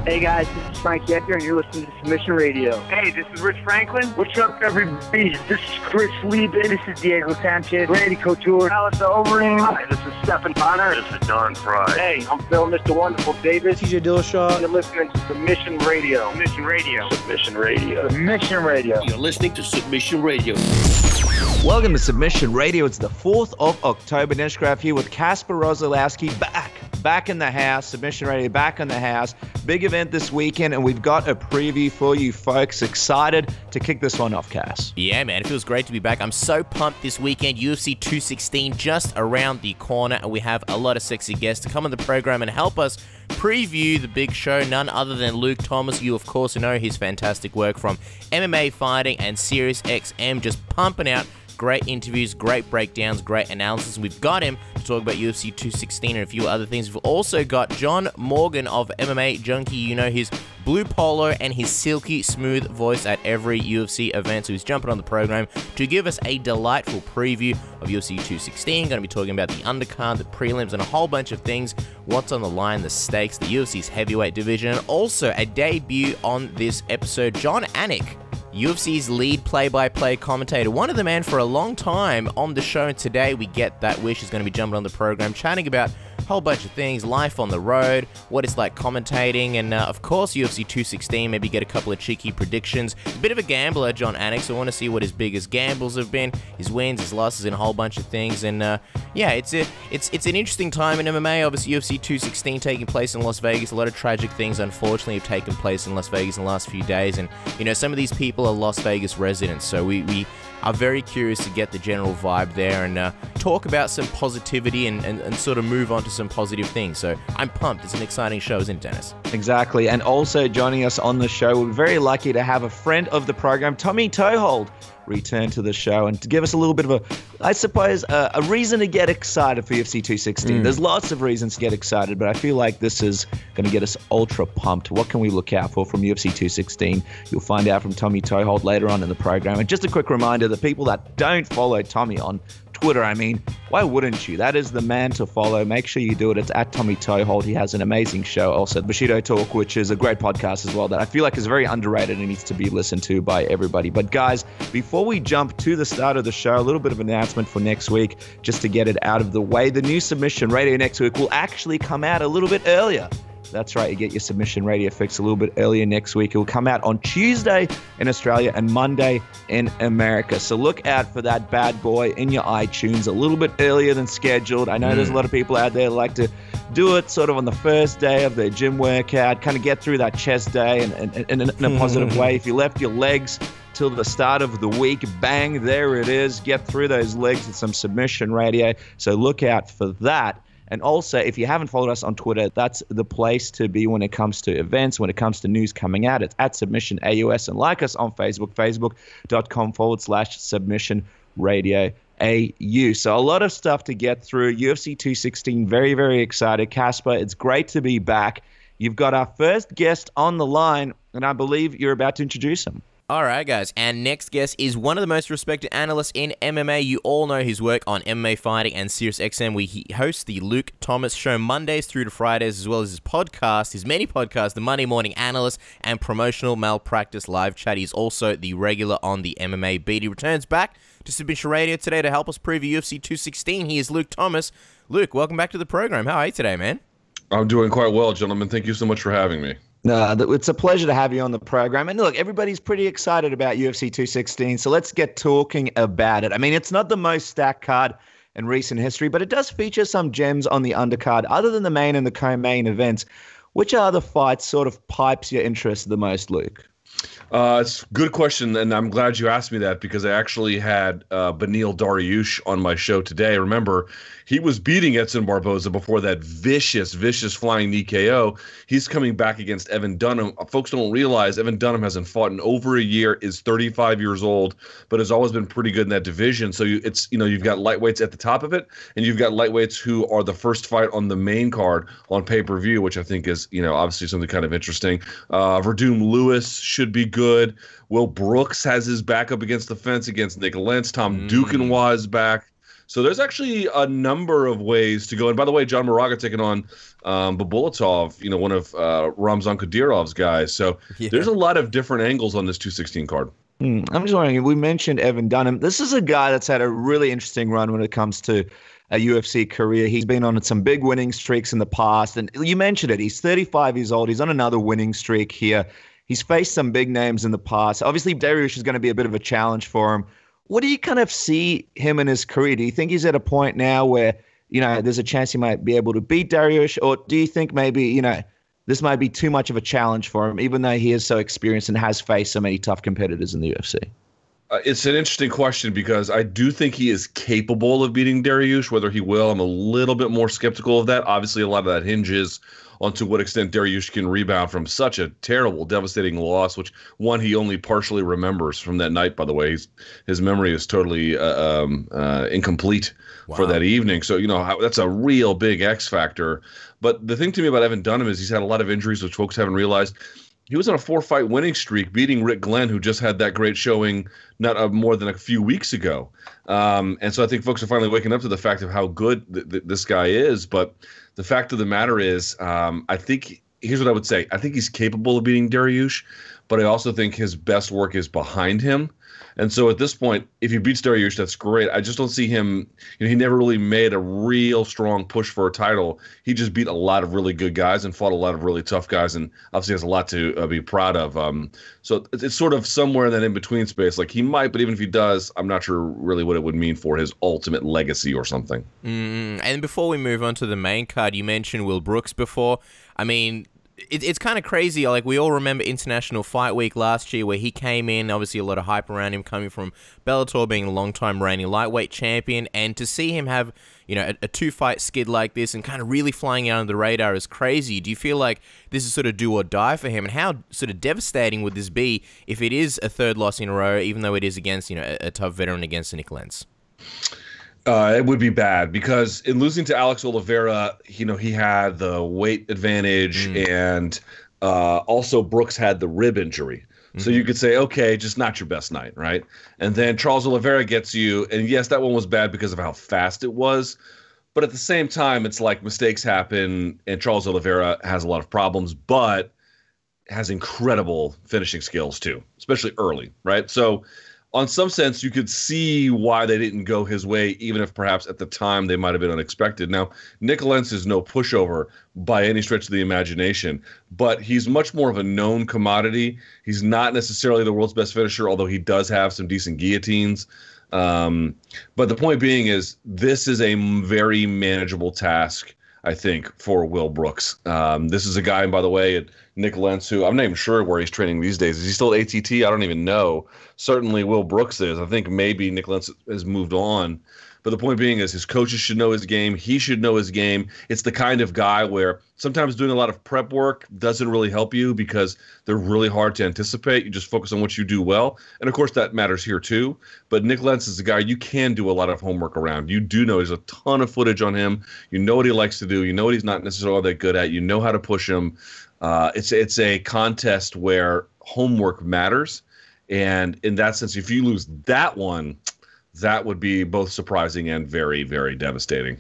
Hey guys, this is Frank Yecker, and you're listening to Submission Radio. Hey, this is Rich Franklin. What's up, everybody? This is Chris Lieben. This is Diego Sanchez. Randy Couture. Alistair Overeem. Hi, this is Stephen Bonner. This is Don Fry. Hey, I'm Phil, Mr. Wonderful Davis. TJ Dillashaw. You're listening to Submission Radio. Submission Radio. Submission Radio. Submission Radio. You're listening to Submission Radio. Welcome to Submission Radio. It's the 4th of October. Dennis Graff here with Kasper Rosolowski back in the house. Submission Radio back in the house. Big event this weekend, and we've got a preview for you folks. Excited to kick this one off, Cass. Yeah, man, it feels great to be back. I'm so pumped this weekend. UFC 216 just around the corner, and we have a lot of sexy guests to come on the program and help us preview the big show. None other than Luke Thomas. You, of course, know his fantastic work from MMA Fighting and SiriusXM, just pumping out great interviews, great breakdowns, great analysis. We've got him to talk about UFC 216 and a few other things. We've also got John Morgan of MMA Junkie. You know his blue polo and his silky smooth voice at every UFC event. So he's jumping on the program to give us a delightful preview of UFC 216. Going to be talking about the undercard, the prelims, and a whole bunch of things. What's on the line, the stakes, the UFC's heavyweight division, and also a debut on this episode, Jon Anik, UFC's lead play-by-play commentator. Wanted the man for a long time on the show, and today we get that wish. He's going to be jumping on the program, chatting about a whole bunch of things, life on the road, what it's like commentating, and of course UFC 216, maybe get a couple of cheeky predictions. He's a bit of a gambler, Jon Anik, so I want to see what his biggest gambles have been, his wins, his losses, and a whole bunch of things. And yeah, it's an interesting time in MMA. Obviously UFC 216 taking place in Las Vegas. A lot of tragic things, unfortunately, have taken place in Las Vegas in the last few days, and you know, some of these people are Las Vegas residents, so we are very curious to get the general vibe there and talk about some positivity and sort of move on to some positive things. So I'm pumped. It's an exciting show, isn't it, Dennis? Exactly. And also joining us on the show, we're very lucky to have a friend of the program, Tommy Toehold, return to the show and to give us a little bit of a reason to get excited for UFC 216. There's lots of reasons to get excited, but I feel like this is going to get us ultra pumped. What can we look out for from UFC 216? You'll find out from Tommy Toehold later on in the program. And just a quick reminder, the people that don't follow Tommy on Twitter, why wouldn't you? That is the man to follow. Make sure you do it. It's at Tommy Toehold. He has an amazing show. Also, Bushido Talk, which is a great podcast as well that I feel like is very underrated and needs to be listened to by everybody. But guys, before we jump to the start of the show, a little bit of an announcement for next week, just to get it out of the way. The new Submission Radio next week will actually come out a little bit earlier. That's right, you get your Submission Radio fix a little bit earlier next week. It will come out on Tuesday in Australia and Monday in America. So look out for that bad boy in your iTunes a little bit earlier than scheduled. I know there's a lot of people out there that like to do it sort of on the first day of their gym workout, kind of get through that chest day in a positive way. If you left your legs till the start of the week, bang, there it is. Get through those legs with some Submission Radio. So look out for that. And also, if you haven't followed us on Twitter, that's the place to be when it comes to events, when it comes to news coming out. It's at Submission AUS. And like us on Facebook, facebook.com/Submission Radio AU. So a lot of stuff to get through. UFC 216, very, very excited. Kasper, it's great to be back. You've got our first guest on the line, and I believe you're about to introduce him. All right, guys, and next guest is one of the most respected analysts in MMA. You all know his work on MMA Fighting and SiriusXM, where he hosts the Luke Thomas Show Mondays through to Fridays, as well as his podcast, his many podcasts, the Monday Morning Analyst and Promotional Malpractice Live Chat. He's also the regular on the MMA Beat. He returns back to Submission Radio today to help us preview UFC 216. He is Luke Thomas. Luke, welcome back to the program. How are you today, man? I'm doing quite well, gentlemen. Thank you so much for having me. It's a pleasure to have you on the program. And look, everybody's pretty excited about UFC 216, so let's get talking about it. It's not the most stacked card in recent history, but it does feature some gems on the undercard. Other than the main and the co-main events, which other fights sort of pipes your interest the most, Luke? It's a good question, and I'm glad you asked me that because I actually had Beneil Dariush on my show today. Remember, he was beating Edson Barboza before that vicious flying knee KO. He's coming back against Evan Dunham. Folks don't realize Evan Dunham hasn't fought in over a year, is 35 years old, but has always been pretty good in that division. So you've got lightweights at the top of it, and you've got lightweights who are the first fight on the main card on pay-per-view, which I think is, obviously something kind of interesting. Werdum Lewis should be good. Will Brooks has his back up against the fence against Nik Lentz. Tom Duquesnoy is back. So there's actually a number of ways to go. And by the way, John Moraga taking on Babulatov, one of Ramzan Kadyrov's guys. So there's a lot of different angles on this 216 card. I'm just wondering, we mentioned Evan Dunham. This is a guy that's had a really interesting run when it comes to a UFC career. He's been on some big winning streaks in the past. And you mentioned it. He's 35 years old. He's on another winning streak here. He's faced some big names in the past. Obviously, Dariush is going to be a bit of a challenge for him. What do you kind of see him in his career? Do you think he's at a point now where, there's a chance he might be able to beat Dariush? Or do you think maybe, this might be too much of a challenge for him, even though he is so experienced and has faced so many tough competitors in the UFC? It's an interesting question because I do think he is capable of beating Dariush. Whether he will, I'm a little bit more skeptical of that. Obviously, a lot of that hinges on to what extent Dariush can rebound from such a terrible, devastating loss, which one he only partially remembers from that night, by the way. His memory is totally incomplete for that evening. So, that's a real big X factor. But the thing to me about Evan Dunham is he's had a lot of injuries, which folks haven't realized. He was on a 4-fight winning streak, beating Rick Glenn, who just had that great showing not more than a few weeks ago. And so I think folks are finally waking up to the fact of how good this guy is. But the fact of the matter is, I think here's what I would say. I think he's capable of beating Dariush, but I also think his best work is behind him. And so at this point, if he beats Dariush, that's great. I just don't see him. He never really made a real strong push for a title. He just beat a lot of really good guys and fought a lot of really tough guys, and obviously has a lot to be proud of. So it's sort of somewhere in that in-between space. Like he might, but even if he does, I'm not sure really what it would mean for his ultimate legacy or something. And before we move on to the main card, you mentioned Will Brooks before. I mean, it's kind of crazy. Like, we all remember International Fight Week last year where he came in, obviously a lot of hype around him coming from Bellator, being a long-time reigning lightweight champion, and to see him have, a two-fight skid like this and kind of really flying out under the radar is crazy. Do you feel like this is sort of do or die for him? And how sort of devastating would this be if it is a third loss in a row, even though it is against, a tough veteran against Nik Lentz? It would be bad because in losing to Alex Oliveira, he had the weight advantage and also Brooks had the rib injury. So you could say, okay, just not your best night, right? And then Charles Oliveira gets you, and yes, that one was bad because of how fast it was. But at the same time, it's like mistakes happen, and Charles Oliveira has a lot of problems, but has incredible finishing skills too, especially early, right? So on some sense, you could see why they didn't go his way, even if perhaps at the time they might have been unexpected. Now, Nik Lentz is no pushover by any stretch of the imagination, but he's much more of a known commodity. He's not necessarily the world's best finisher, although he does have some decent guillotines. But the point being is this is a very manageable task, I think, for Will Brooks. This is a guy, and by the way, Nik Lentz, who I'm not even sure where he's training these days. Is he still at ATT? I don't even know. Certainly Will Brooks is. I think maybe Nik Lentz has moved on. But the point being is his coaches should know his game. He should know his game. It's the kind of guy where sometimes doing a lot of prep work doesn't really help you because they're really hard to anticipate. You just focus on what you do well. And, of course, that matters here too. But Nik Lentz is a guy you can do a lot of homework around. You do know there's a ton of footage on him. You know what he likes to do. You know what he's not necessarily all that good at. You know how to push him. It's a contest where homework matters. And in that sense, if you lose that one, that would be both surprising and very, very devastating.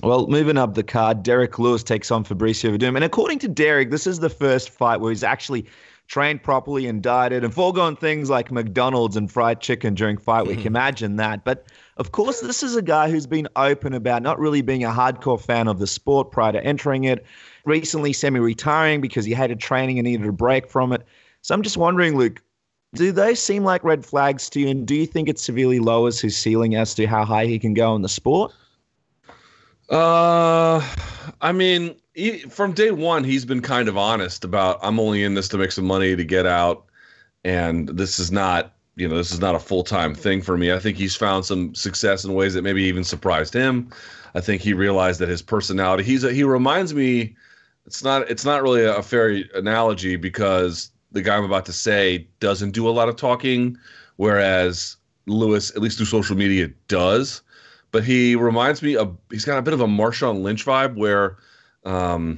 Well, moving up the card, Derrick Lewis takes on Fabricio Werdum. And according to Derrick, this is the first fight where he's actually trained properly and dieted and foregone things like McDonald's and fried chicken during fight week. Imagine that. But, of course, this is a guy who's been open about not really being a hardcore fan of the sport prior to entering it, recently semi-retiring because he hated training and needed a break from it. So I'm just wondering, Luke, do they seem like red flags to you, and do you think it severely lowers his ceiling as to how high he can go in the sport? I mean, from day one, he's been kind of honest about, I'm only in this to make some money to get out, and this is not a full-time thing for me. I think he's found some success in ways that maybe even surprised him. I think he realized that his personality, he reminds me, it's not really a fair analogy because the guy I'm about to say doesn't do a lot of talking, whereas Lewis, at least through social media, does. But he reminds me of, he's got a bit of a Marshawn Lynch vibe where, I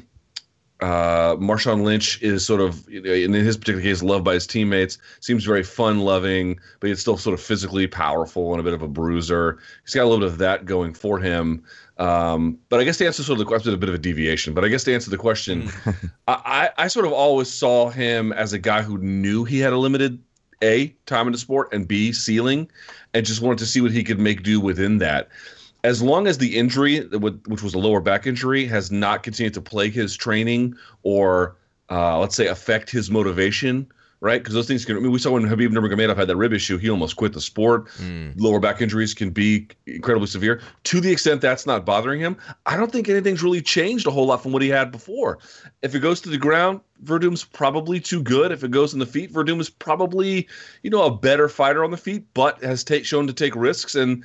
Marshawn Lynch is sort of, in his particular case, loved by his teammates. Seems very fun-loving, but he's still sort of physically powerful and a bit of a bruiser. He's got a little bit of that going for him. But I guess to answer sort of the question, a bit of a deviation. But I guess to answer the question, I sort of always saw him as a guy who knew he had a limited A, time in the sport, and B, ceiling, and just wanted to see what he could make do within that. As long as the injury, which was a lower back injury, has not continued to plague his training or, let's say, affect his motivation, right? Because those things can. I mean, we saw when Khabib Nurmagomedov had that rib issue, he almost quit the sport. Lower back injuries can be incredibly severe. To the extent that's not bothering him, I don't think anything's really changed a whole lot from what he had before. If it goes to the ground, Werdum's probably too good. If it goes in the feet, Werdum is probably, a better fighter on the feet, but has shown to take risks. And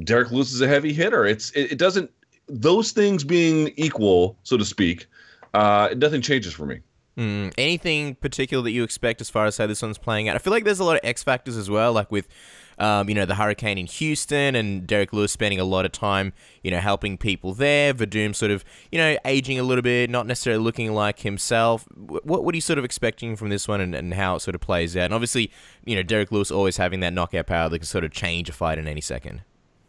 Derrick Lewis is a heavy hitter. It doesn't, those things being equal, so to speak, nothing changes for me. Anything particular that you expect as far as how this one's playing out? I feel like there's a lot of X factors as well, like with the hurricane in Houston and Derrick Lewis spending a lot of time, helping people there. Werdum sort of, aging a little bit, not necessarily looking like himself. What are you sort of expecting from this one and how it sort of plays out? And obviously, Derrick Lewis always having that knockout power that can sort of change a fight in any second.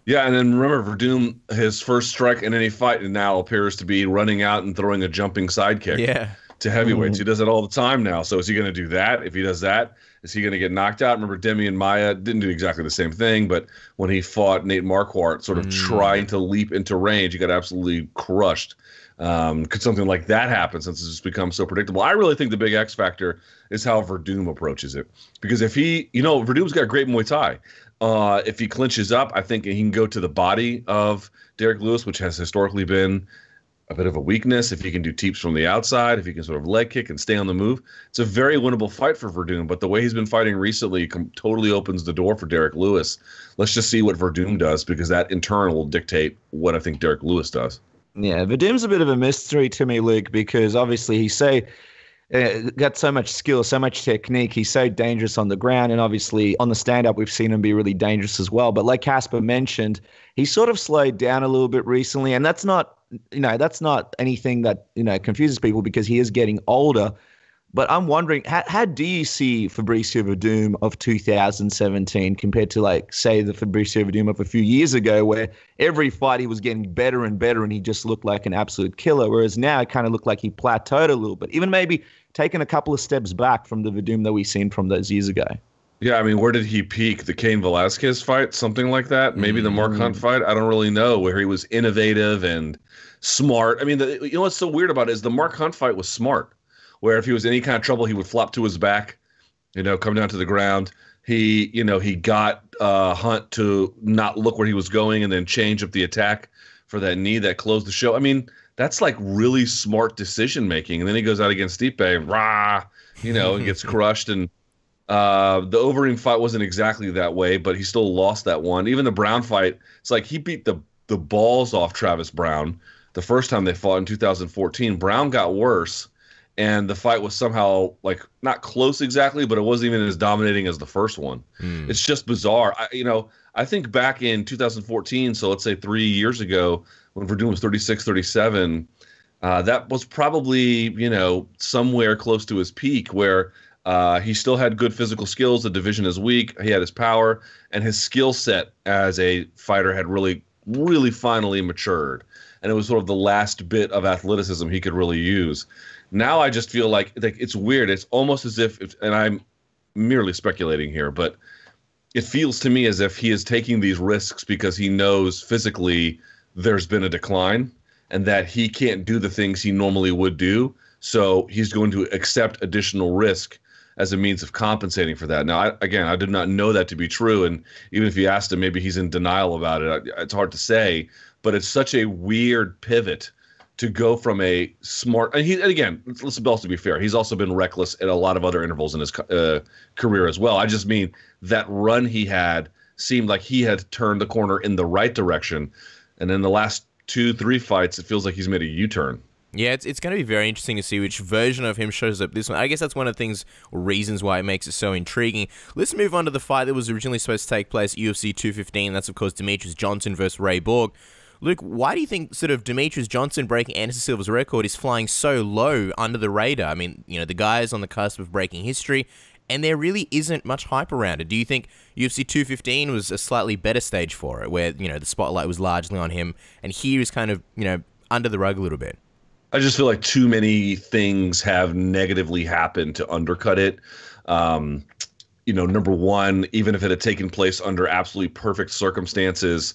Yeah, and then remember, Werdum, his first strike in any fight now appears to be running out and throwing a jumping sidekick to heavyweights. He does it all the time now. So is he going to do that? If he does that, is he going to get knocked out? Remember, Demian Maia didn't do exactly the same thing, but when he fought Nate Marquardt, sort of trying to leap into range, he got absolutely crushed. Could something like that happen since it's just become so predictable? I really think the big X factor is how Werdum approaches it. Because if he, Verdum's got great Muay Thai. If he clinches up, I think he can go to the body of Derrick Lewis, which has historically been a bit of a weakness. If he can do teeps from the outside, if he can sort of leg kick and stay on the move, it's a very winnable fight for Werdum. But the way he's been fighting recently totally opens the door for Derrick Lewis. Let's just see what Werdum does, because that in turn will dictate what I think Derrick Lewis does. Yeah, Verdum's a bit of a mystery to me, Luke, because obviously he's got so much skill, so much technique. He's so dangerous on the ground, and obviously on the stand-up, we've seen him be really dangerous as well. But like Casper mentioned, he's sort of slowed down a little bit recently, and that's not anything that confuses people, because he is getting older. But I'm wondering, how do you see Fabricio Werdum of 2017 compared to, like, say, the Fabricio Werdum of a few years ago, where every fight he was getting better and better and he just looked like an absolute killer, whereas now it kind of looked like he plateaued a little bit, even maybe taking a couple of steps back from the Werdum that we've seen from those years ago? Yeah, I mean, where did he peak? The Cain Velasquez fight? Something like that? Maybe the Mark Hunt fight? I don't really know, where he was innovative and smart. I mean, what's so weird about it is the Mark Hunt fight was smart, where if he was in any kind of trouble, he would flop to his back, come down to the ground. He got Hunt to not look where he was going and then change up the attack for that knee that closed the show. I mean, that's like really smart decision making. And then he goes out against Stipe, and gets crushed. And the Overeem fight wasn't exactly that way, but he still lost that one. Even the Brown fight, it's like he beat the balls off Travis Brown the first time they fought in 2014. Brown got worse. And the fight was somehow, like, not close exactly, but it wasn't even as dominating as the first one. It's just bizarre. I think back in 2014, so let's say 3 years ago, when Werdum was 36, 37, that was probably, somewhere close to his peak, where he still had good physical skills. The division is weak. He had his power, and his skill set as a fighter had really, really finally matured. And it was sort of the last bit of athleticism he could really use. Now I just feel like it's weird. It's almost as if, and I'm merely speculating here, but it feels to me as if he is taking these risks because he knows physically there's been a decline and that he can't do the things he normally would do. So he's going to accept additional risk as a means of compensating for that. Now, I did not know that to be true. And even if you asked him, maybe he's in denial about it. It's hard to say, but it's such a weird pivot to go from a smart, and again, let's also be fair, he's also been reckless at a lot of other intervals in his career as well. I just mean that run he had seemed like he had turned the corner in the right direction, and in the last 2-3 fights, it feels like he's made a U-turn. Yeah, it's going to be very interesting to see which version of him shows up this one. I guess that's one of the things, or reasons why it makes it so intriguing. Let's move on to the fight that was originally supposed to take place at UFC 215. That's, of course, Demetrious Johnson versus Ray Borg. Luke, why do you think sort of Demetrious Johnson breaking Anderson Silva's record is flying so low under the radar? I mean, the guy is on the cusp of breaking history, and there really isn't much hype around it. Do you think UFC 215 was a slightly better stage for it, where, the spotlight was largely on him, and here is kind of, under the rug a little bit? I just feel like too many things have negatively happened to undercut it. Number one, even if it had taken place under absolutely perfect circumstances,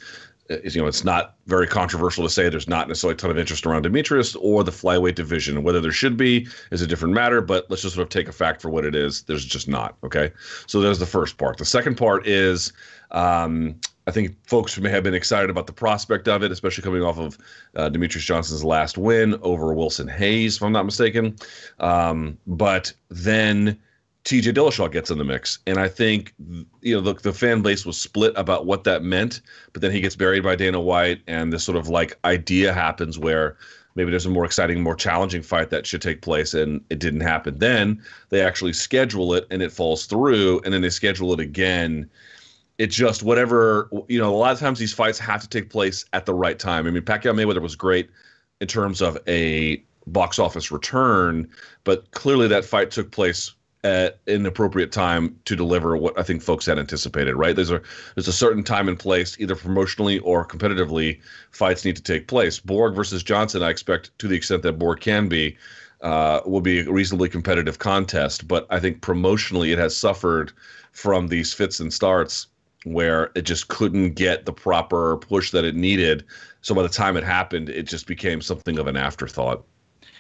it's not very controversial to say there's not necessarily a ton of interest around Demetrious or the flyweight division. Whether there should be is a different matter, but let's just sort of take a fact for what it is. There's just not, okay? So there's the first part. The second part is I think folks may have been excited about the prospect of it, especially coming off of Demetrious Johnson's last win over Wilson Hayes, if I'm not mistaken. But then TJ Dillashaw gets in the mix, and I think the fan base was split about what that meant, but then he gets buried by Dana White, and this sort of like idea happens where maybe there's a more exciting, more challenging fight that should take place, and it didn't happen. Then they actually schedule it, and it falls through, and then they schedule it again. It just whatever, a lot of times these fights have to take place at the right time. I mean, Pacquiao Mayweather was great in terms of a box office return, but clearly that fight took place at an appropriate time to deliver what I think folks had anticipated, right? There's a certain time and place, either promotionally or competitively, fights need to take place. Borg versus Johnson, I expect, to the extent that Borg can be, will be a reasonably competitive contest. But I think promotionally it has suffered from these fits and starts where it just couldn't get the proper push that it needed. So by the time it happened, it just became something of an afterthought.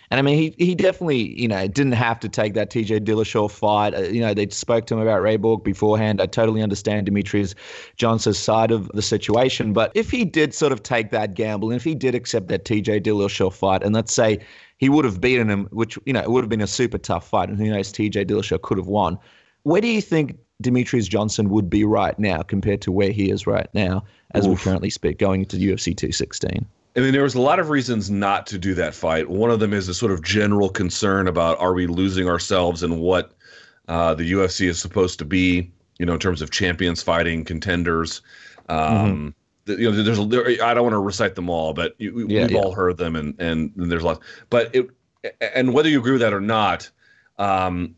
And I mean, he definitely, didn't have to take that TJ Dillashaw fight. They spoke to him about Ray Borg beforehand. I totally understand Demetrious Johnson's side of the situation. But if he did sort of take that gamble, and if he did accept that TJ Dillashaw fight, and let's say he would have beaten him, which, it would have been a super tough fight, and who knows, TJ Dillashaw could have won. Where do you think Demetrious Johnson would be right now compared to where he is right now as we currently speak, going into UFC 216? I mean, there was a lot of reasons not to do that fight. One of them is a sort of general concern about, are we losing ourselves in what the UFC is supposed to be, in terms of champions fighting contenders. I don't want to recite them all, but we've all heard them, and there's lots. But and whether you agree with that or not,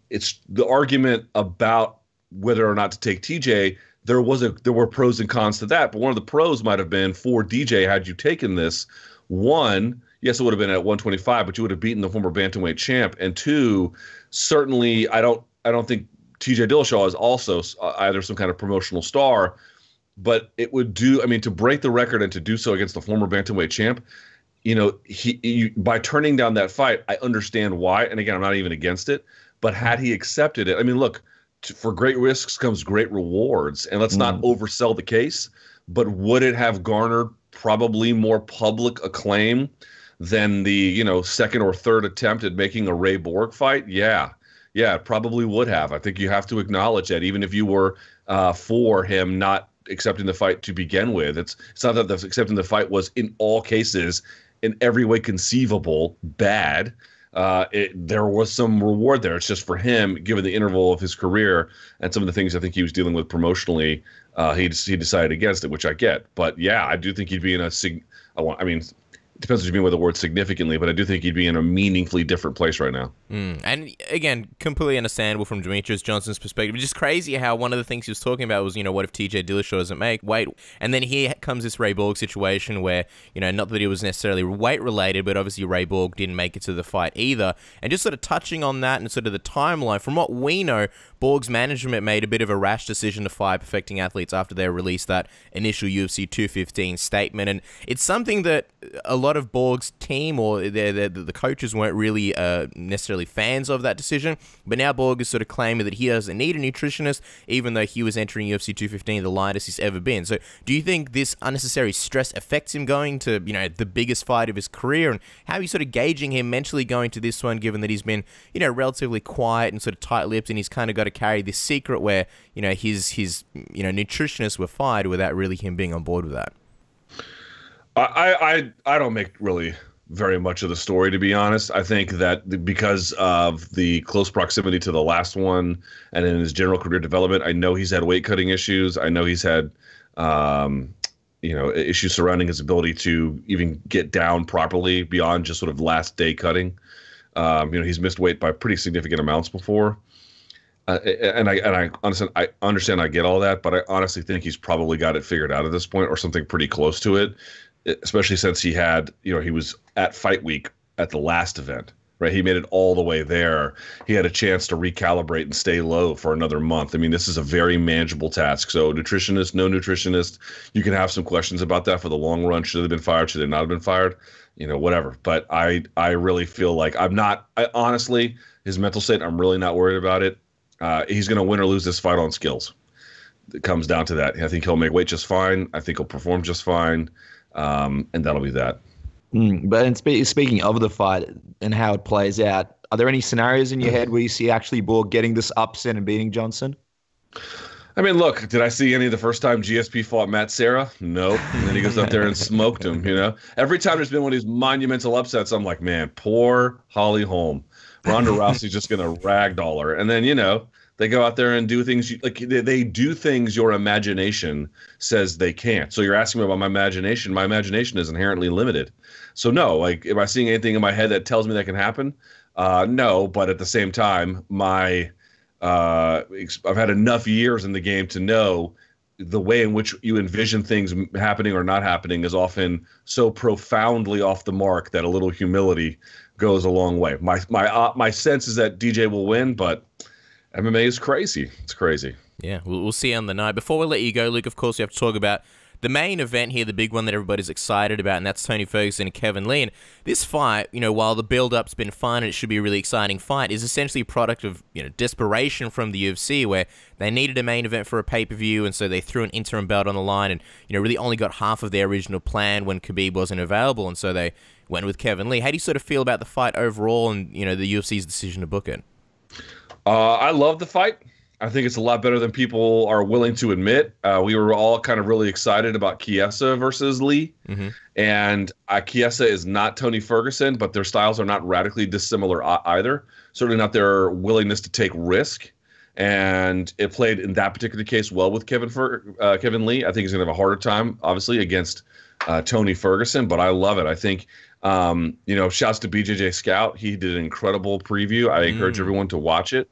it's the argument about whether or not to take TJ. There were pros and cons to that, but one of the pros might have been for DJ, had you taken this, one, yes, it would have been at 125, but you would have beaten the former bantamweight champ, and two, certainly I don't think TJ Dillashaw is also either some kind of promotional star, but it would to break the record and to do so against the former bantamweight champ, by turning down that fight, I understand why, and again, I'm not even against it, but had he accepted it, look, for great risks comes great rewards, and let's not oversell the case, but would it have garnered probably more public acclaim than the second or third attempt at making a Ray Borg fight? Yeah, it probably would have. I think you have to acknowledge that, even if you were for him not accepting the fight to begin with. It's not that accepting the fight was in all cases, in every way conceivable, bad. There was some reward there. It's just for him, given the interval of his career and some of the things I think he was dealing with promotionally, he decided against it, which I get. But yeah, I do think he'd be in it depends what you mean by the word significantly, but I do think he'd be in a meaningfully different place right now. And again, completely understandable from Demetrious Johnson's perspective. It's just crazy how one of the things he was talking about was, what if TJ Dillashaw doesn't make weight? And then here comes this Ray Borg situation where, not that it was necessarily weight related, but obviously Ray Borg didn't make it to the fight either. And just sort of touching on that and sort of the timeline, from what we know, Borg's management made a bit of a rash decision to fire Perfecting Athletes after they released that initial UFC 215 statement. And it's something that a lot of Borg's team or the coaches weren't really necessarily fans of that decision, but now Borg is sort of claiming that he doesn't need a nutritionist, even though he was entering UFC 215 the lightest he's ever been. So do you think this unnecessary stress affects him going to the biggest fight of his career, and how are you sort of gauging him mentally going to this one, given that he's been relatively quiet and sort of tight-lipped, and he's kind of got to carry this secret where his nutritionists were fired without really him being on board with that? I don't make really very much of the story, to be honest. I think that because of the close proximity to the last one and in his general career development, I know he's had weight cutting issues. I know he's had issues surrounding his ability to even get down properly beyond just sort of last day cutting. He's missed weight by pretty significant amounts before. And I understand, I get all that, but I honestly think he's probably got it figured out at this point, or something pretty close to it, especially since he was at fight week at the last event. Right, he made it all the way there. He had a chance to recalibrate and stay low for another month. I mean, this is a very manageable task. So nutritionist, no nutritionist, you can have some questions about that for the long run. Should they have been fired? Should they not have been fired? Whatever. But I really feel like honestly, his mental state, I'm really not worried about it. He's going to win or lose this fight on skills. It comes down to that. I think he'll make weight just fine. I think he'll perform just fine. And that'll be that. But speaking of the fight and how it plays out, are there any scenarios in your head where you see actually Borg getting this upset and beating Johnson? I mean, look, did I see any of the first time GSP fought Matt Serra? Nope. And then he goes up there and smoked him, Every time there's been one of these monumental upsets, I'm like, man, poor Holly Holm. Ronda Rousey's just going to ragdoll her. And then, they go out there and do things they do things your imagination says they can't. So you're asking me about my imagination. My imagination is inherently limited. So no, am I seeing anything in my head that tells me that can happen? No, but at the same time, I've had enough years in the game to know the way in which you envision things happening or not happening is often so profoundly off the mark that a little humility goes a long way. My sense is that DJ will win, but MMA is crazy. It's crazy. Yeah, we'll see on the night. Before we let you go, Luke, of course, we have to talk about the main event here, the big one that everybody's excited about, and that's Tony Ferguson and Kevin Lee. And this fight, while the build-up's been fun and it should be a really exciting fight, is essentially a product of, desperation from the UFC, where they needed a main event for a pay-per-view, and so they threw an interim belt on the line and, really only got half of their original plan when Khabib wasn't available, and so they went with Kevin Lee. How do you sort of feel about the fight overall and, the UFC's decision to book it? I love the fight. I think it's a lot better than people are willing to admit. We were all kind of really excited about Chiesa versus Lee. Mm-hmm. And Chiesa is not Tony Ferguson, but their styles are not radically dissimilar either. Certainly not their willingness to take risk. And it played in that particular case well with Kevin Lee. I think he's going to have a harder time, obviously, against Tony Ferguson. But I love it. I think, shouts to BJJ Scout. He did an incredible preview. I encourage everyone to watch it.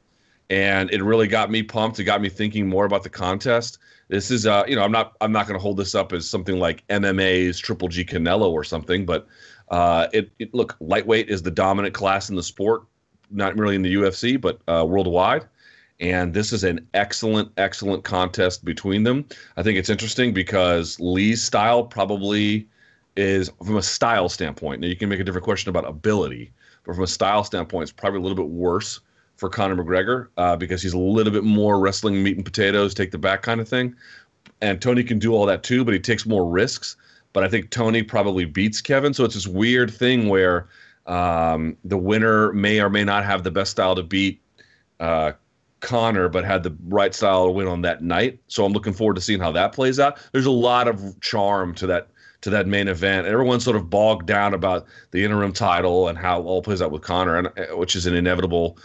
And it really got me pumped. It got me thinking more about the contest. This is, I'm not going to hold this up as something like MMA's Triple G Canelo or something, but look, lightweight is the dominant class in the sport, not really in the UFC, but worldwide. And this is an excellent, excellent contest between them. I think it's interesting because Lee's style probably is, from a style standpoint, now you can make a different question about ability, but from a style standpoint, it's probably a little bit worse for Conor McGregor because he's a little bit more wrestling meat and potatoes, take the back kind of thing. And Tony can do all that too, but he takes more risks. But I think Tony probably beats Kevin. So it's this weird thing where the winner may or may not have the best style to beat Conor, but had the right style to win on that night. So I'm looking forward to seeing how that plays out. There's a lot of charm to that main event. Everyone's sort of bogged down about the interim title and how it all plays out with Conor, and which is an inevitable,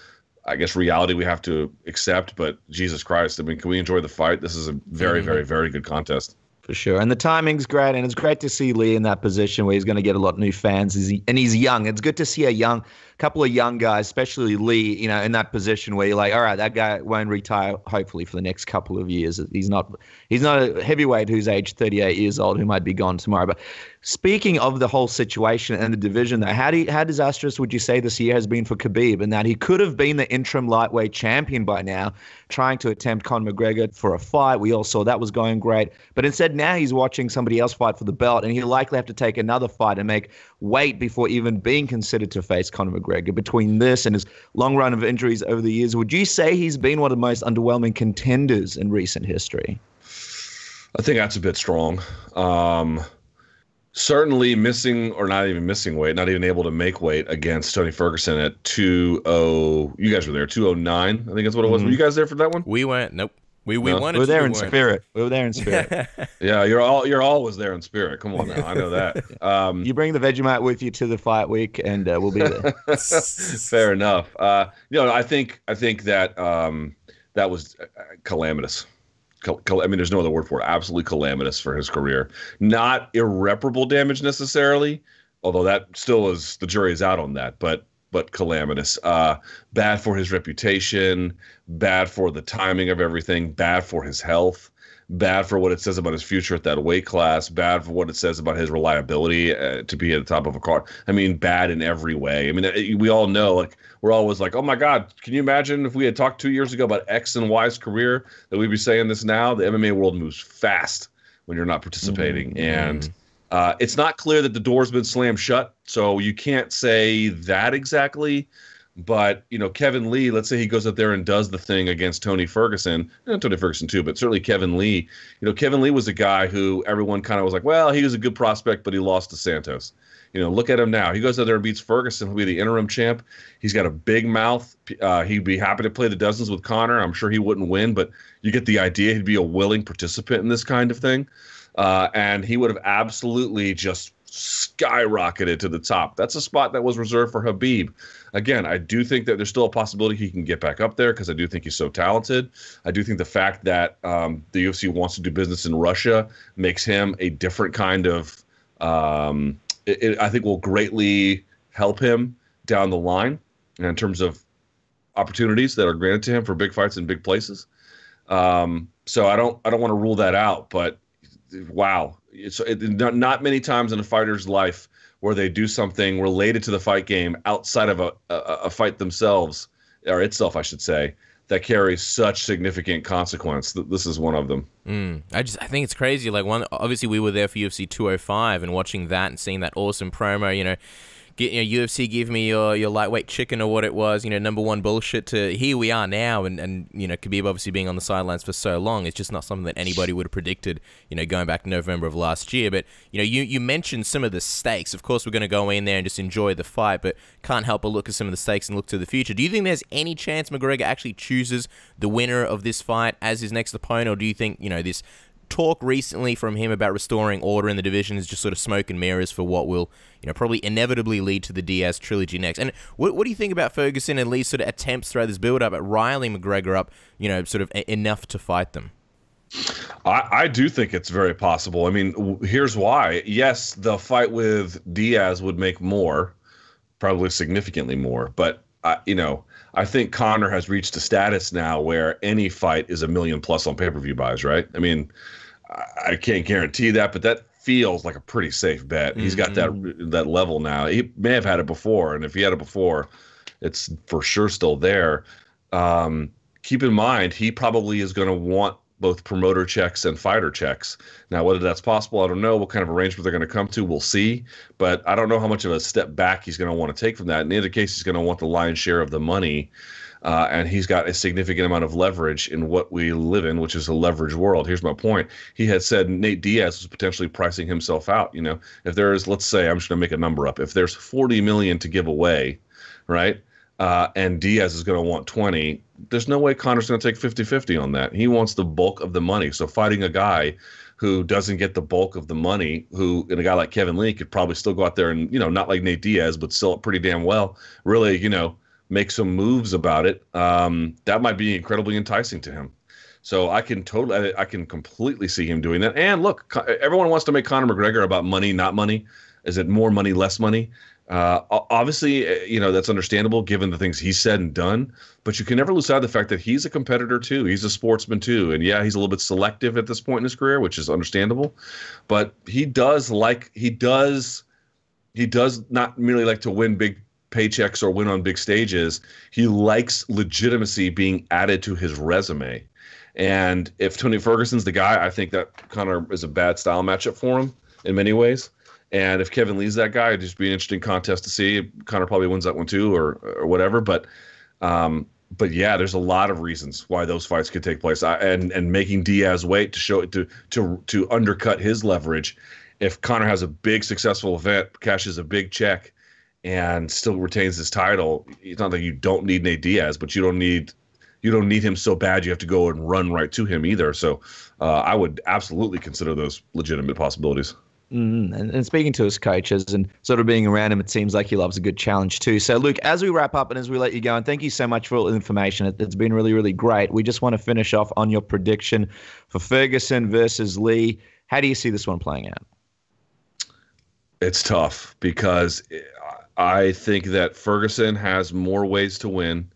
I guess, reality we have to accept. But Jesus Christ, I mean, can we enjoy the fight? This is a very, very, very good contest. For sure. And the timing's great. And it's great to see Lee in that position where he's going to get a lot of new fans. And he's young. It's good to see a couple of young guys, especially Lee, in that position where you're like, all right, that guy won't retire, hopefully, for the next couple of years. He's not a heavyweight who's aged 38 years old who might be gone tomorrow. But speaking of the whole situation and the division, though, how disastrous would you say this year has been for Khabib, in that he could have been the interim lightweight champion by now, trying to attempt Conor McGregor for a fight? We all saw that was going great. But instead, now he's watching somebody else fight for the belt, and he'll likely have to take another fight and make weight before even being considered to face Conor McGregor. Between this and his long run of injuries over the years, would you say he's been one of the most underwhelming contenders in recent history? I think that's a bit strong. Certainly missing, or not even missing weight, not even able to make weight against Tony Ferguson at 2-0. You guys were there, 209. I think that's what it was. Were you guys there for that one? We weren't. Nope. We were there in spirit. We were there in spirit. Yeah, you're always there in spirit. Come on now, I know that. You bring the Vegemite with you to the fight week, and we'll be there. Fair enough. I think that that was calamitous. I mean, there's no other word for it. Absolutely calamitous for his career. Not irreparable damage necessarily, although that still is, the jury is out on that, but calamitous. Bad for his reputation, bad for the timing of everything, bad for his health, bad for what it says about his future at that weight class, bad for what it says about his reliability to be at the top of a card. I mean, bad in every way. I mean, we all know, like, we're always like, oh my God, can you imagine if we had talked 2 years ago about X and Y's career, that we'd be saying this now? The MMA world moves fast when you're not participating. And it's not clear that the door's been slammed shut, so you can't say that exactly. But, you know, Kevin Lee, let's say he goes out there and does the thing against Tony Ferguson, and Tony Ferguson too, but certainly Kevin Lee. You know, Kevin Lee was a guy who everyone kind of was like, well, he was a good prospect, but he lost to Santos. You know, look at him now. He goes out there and beats Ferguson. He'll be the interim champ. He's got a big mouth. He'd be happy to play the dozens with Conor. I'm sure he wouldn't win, but you get the idea. He'd be a willing participant in this kind of thing. And he would have absolutely just skyrocketed to the top. That's a spot that was reserved for Khabib. Again, I do think that there's still a possibility he can get back up there because I do think he's so talented. I do think the fact that the UFC wants to do business in Russia makes him a different kind of I think will greatly help him down the line in terms of opportunities that are granted to him for big fights in big places. So I don't want to rule that out, but wow, not many times in a fighter's life where they do something related to the fight game outside of a fight themselves, or itself, I should say, that carries such significant consequence. This is one of them. I think it's crazy. Like, obviously we were there for UFC 205 and watching that and seeing that awesome promo, you know, UFC give me your lightweight chicken or what it was, you know, #1 bullshit, to here we are now, and you know, Khabib obviously being on the sidelines for so long, it's just not something that anybody would have predicted, you know, going back to November of last year. But, you know, you mentioned some of the stakes. Of course, we're going to go in there and just enjoy the fight, but can't help but look at some of the stakes and look to the future. Do you think there's any chance McGregor actually chooses the winner of this fight as his next opponent, or do you think, you know, this talk recently from him about restoring order in the division is just sort of smoke and mirrors for what will, you know, probably inevitably lead to the Diaz trilogy next? And what do you think about Ferguson and Lee's sort of attempts throughout this build-up at riling McGregor up, you know, sort of enough to fight them? I do think it's very possible. I mean, here's why. Yes, the fight with Diaz would make more, probably significantly more, but you know, I think Conor has reached a status now where any fight is $1 million plus on pay-per-view buys, right? I mean, I can't guarantee that, but that feels like a pretty safe bet. He's got that level now. He may have had it before, and if he had it before, it's for sure still there. Keep in mind, he probably is going to want both promoter checks and fighter checks. Now, whether that's possible, I don't know. What kind of arrangement they're going to come to, we'll see. But I don't know how much of a step back he's going to want to take from that. In either case, he's going to want the lion's share of the money. And he's got a significant amount of leverage in what we live in, which is a leverage world. Here's my point. He had said Nate Diaz was potentially pricing himself out. You know, if there's, let's say, I'm just going to make a number up. If there's $40 million to give away, right, and Diaz is going to want 20, there's no way Conor's going to take 50-50 on that. He wants the bulk of the money. So fighting a guy who doesn't get the bulk of the money, and a guy like Kevin Lee could probably still go out there and, you know, not like Nate Diaz, but sell it pretty damn well, really, you know, make some moves about it. That might be incredibly enticing to him. So I can completely see him doing that. And look, everyone wants to make Conor McGregor about money, not money. Is it more money, less money? Obviously, you know, that's understandable given the things he's said and done, but you can never lose sight of the fact that he's a competitor too. He's a sportsman too. And yeah, he's a little bit selective at this point in his career, which is understandable, but he does not merely like to win big paychecks or win on big stages. He likes legitimacy being added to his resume. And if Tony Ferguson's the guy, I think that Conor is a bad style matchup for him in many ways. And if Kevin Lee's that guy, it'd just be an interesting contest to see. Conor probably wins that one too, or whatever. But yeah, there's a lot of reasons why those fights could take place. And making Diaz wait to show it to undercut his leverage. If Conor has a big successful event, cashes a big check, and still retains his title, it's not that you don't need Nate Diaz, but you don't need him so bad you have to go and run right to him either. So I would absolutely consider those legitimate possibilities. And speaking to his coaches and sort of being around him, it seems like he loves a good challenge too. So, Luke, as we wrap up and as we let you go, and thank you so much for all the information. It's been really, really great. We just want to finish off on your prediction for Ferguson versus Lee. How do you see this one playing out? It's tough because I think that Ferguson has more ways to win,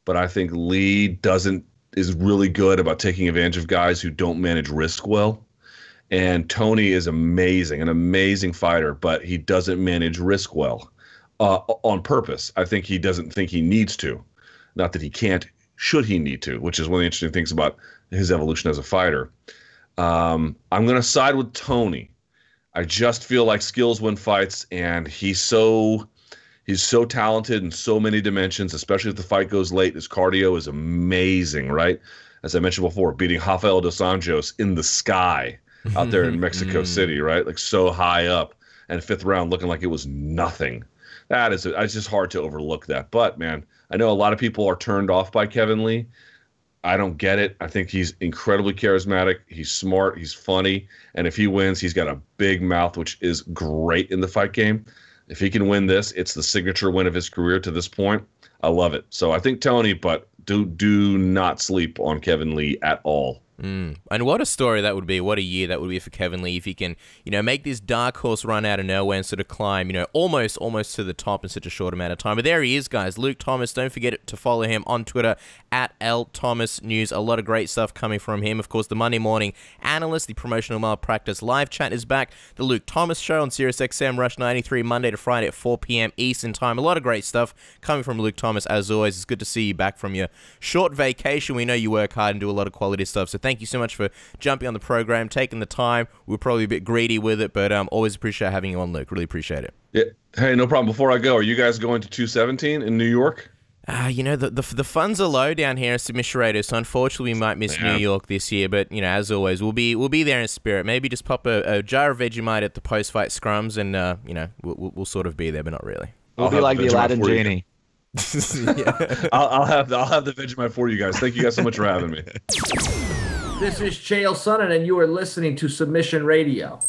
but I think Lee is really good about taking advantage of guys who don't manage risk well. And Tony is amazing, an amazing fighter, but he doesn't manage risk well on purpose. I think he doesn't think he needs to. Not that he can't, should he need to, which is one of the interesting things about his evolution as a fighter. I'm going to side with Tony. I just feel like skills win fights, and he's so talented in so many dimensions, especially if the fight goes late. His cardio is amazing, right? As I mentioned before, beating Rafael dos Anjos in the sky out there in Mexico City, right? Like so high up, and fifth round looking like it was nothing. It's just hard to overlook that. But, man, I know a lot of people are turned off by Kevin Lee. I don't get it. I think he's incredibly charismatic. He's smart. He's funny. And if he wins, he's got a big mouth, which is great in the fight game. If he can win this, it's the signature win of his career to this point. I love it. So I think Tony, but do not sleep on Kevin Lee at all. And what a story that would be. What a year that would be for Kevin Lee if he can, make this dark horse run out of nowhere and sort of climb, almost to the top in such a short amount of time. But there he is, guys. Luke Thomas. Don't forget to follow him on Twitter at LThomasNews. A lot of great stuff coming from him. Of course, the Monday Morning Analyst, the Promotional Malpractice live chat is back. The Luke Thomas Show on SiriusXM Rush 93, Monday to Friday at 4 p.m. Eastern Time. A lot of great stuff coming from Luke Thomas, as always. It's good to see you back from your short vacation. We know you work hard and do a lot of quality stuff, so thank you so much for jumping on the program, taking the time. We're probably a bit greedy with it, but always appreciate having you on, Luke. Really appreciate it. Yeah. Hey, no problem. Before I go, are you guys going to 217 in New York? The funds are low down here at Submission Radio, so unfortunately we might miss New York this year. But as always, we'll be there in spirit. Maybe just pop a jar of Vegemite at the post-fight scrums, and we'll sort of be there, but not really. We'll be like the Aladdin genie. Yeah. I'll have the Vegemite for you guys. Thank you guys so much for having me. This is Chael Sonnen, and you are listening to Submission Radio.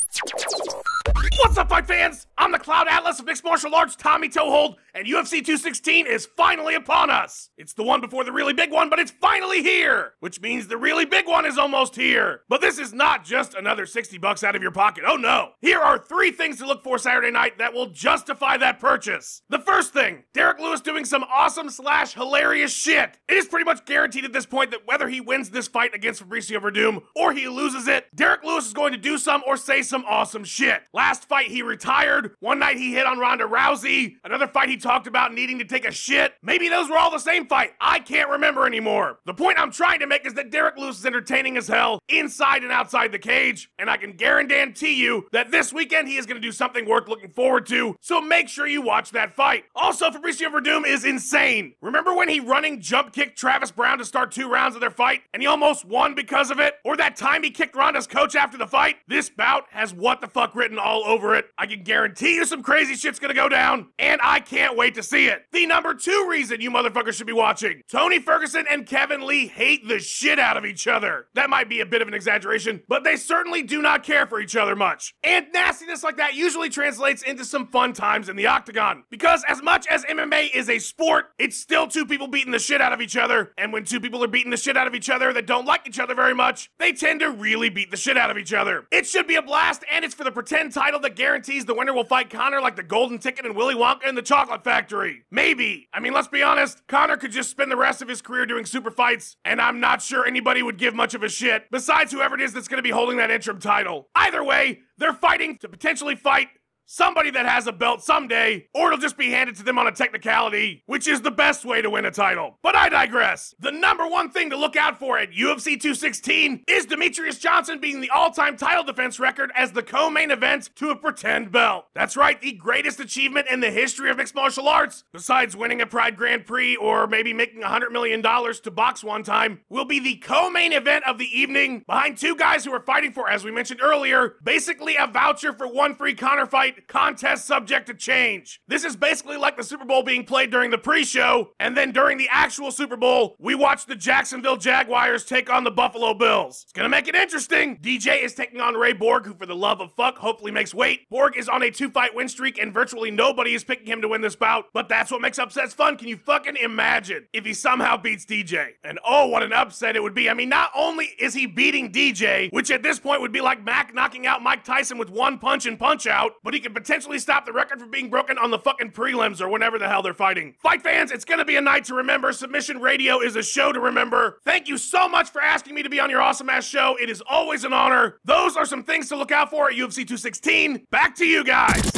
What's up, fight fans? I'm the Cloud Atlas of Mixed Martial Arts, Tommy Toehold, and UFC 216 is finally upon us. It's the one before the really big one, but it's finally here, which means the really big one is almost here. But this is not just another $60 out of your pocket. Oh no. Here are 3 things to look for Saturday night that will justify that purchase. The first thing, Derrick Lewis doing some awesome / hilarious shit. It is pretty much guaranteed at this point that whether he wins this fight against Fabricio Werdum or he loses it, Derrick Lewis is going to do some or say some awesome shit. Last fight he retired. One night he hit on Ronda Rousey. Another fight he talked about needing to take a shit. Maybe those were all the same fight. I can't remember anymore. The point I'm trying to make is that Derrick Lewis is entertaining as hell inside and outside the cage, and I can guarantee you that this weekend he is going to do something worth looking forward to, so make sure you watch that fight. Also, Fabricio Werdum is insane. Remember when he running jump kicked Travis Brown to start 2 rounds of their fight, and he almost won because of it? Or that time he kicked Ronda's coach after the fight? This bout has what the fuck written all over it. I can guarantee you some crazy shit's gonna go down, and I can't wait to see it. The number 2 reason you motherfuckers should be watching: Tony Ferguson and Kevin Lee hate the shit out of each other. That might be a bit of an exaggeration, but they certainly do not care for each other much. And nastiness like that usually translates into some fun times in the octagon. Because as much as MMA is a sport, it's still 2 people beating the shit out of each other, and when 2 people are beating the shit out of each other that don't like each other very much, they tend to really beat the shit out of each other. It should be a blast, and it's for the pretend title that guarantees the winner will fight Conor like the golden ticket and Willy Wonka in the Chocolate Factory. Maybe. I mean, let's be honest, Conor could just spend the rest of his career doing super fights, and I'm not sure anybody would give much of a shit, besides whoever it is that's going to be holding that interim title. Either way, they're fighting to potentially fight somebody that has a belt someday, or it'll just be handed to them on a technicality, which is the best way to win a title. But I digress. The number 1 thing to look out for at UFC 216 is Demetrious Johnson beating the all-time title defense record as the co-main event to a pretend belt. That's right, the greatest achievement in the history of mixed martial arts, besides winning a Pride Grand Prix or maybe making $100 million to box one time, will be the co-main event of the evening behind 2 guys who are fighting for, as we mentioned earlier, basically a voucher for one free Conor fight fight, contest subject to change. This is basically like the Super Bowl being played during the pre-show, and then during the actual Super Bowl, we watch the Jacksonville Jaguars take on the Buffalo Bills. It's gonna make it interesting. DJ is taking on Ray Borg, who for the love of fuck hopefully makes weight. Borg is on a 2-fight win streak, and virtually nobody is picking him to win this bout, but that's what makes upsets fun. Can you fucking imagine if he somehow beats DJ? And oh, what an upset it would be. I mean, not only is he beating DJ, which at this point would be like Mac knocking out Mike Tyson with one punch and punch out, but he could potentially stop the record from being broken on the fucking prelims or whenever the hell they're fighting. Fight fans, it's gonna be a night to remember. Submission Radio is a show to remember. Thank you so much for asking me to be on your awesome ass show. It is always an honor. Those are some things to look out for at UFC 216. Back to you guys.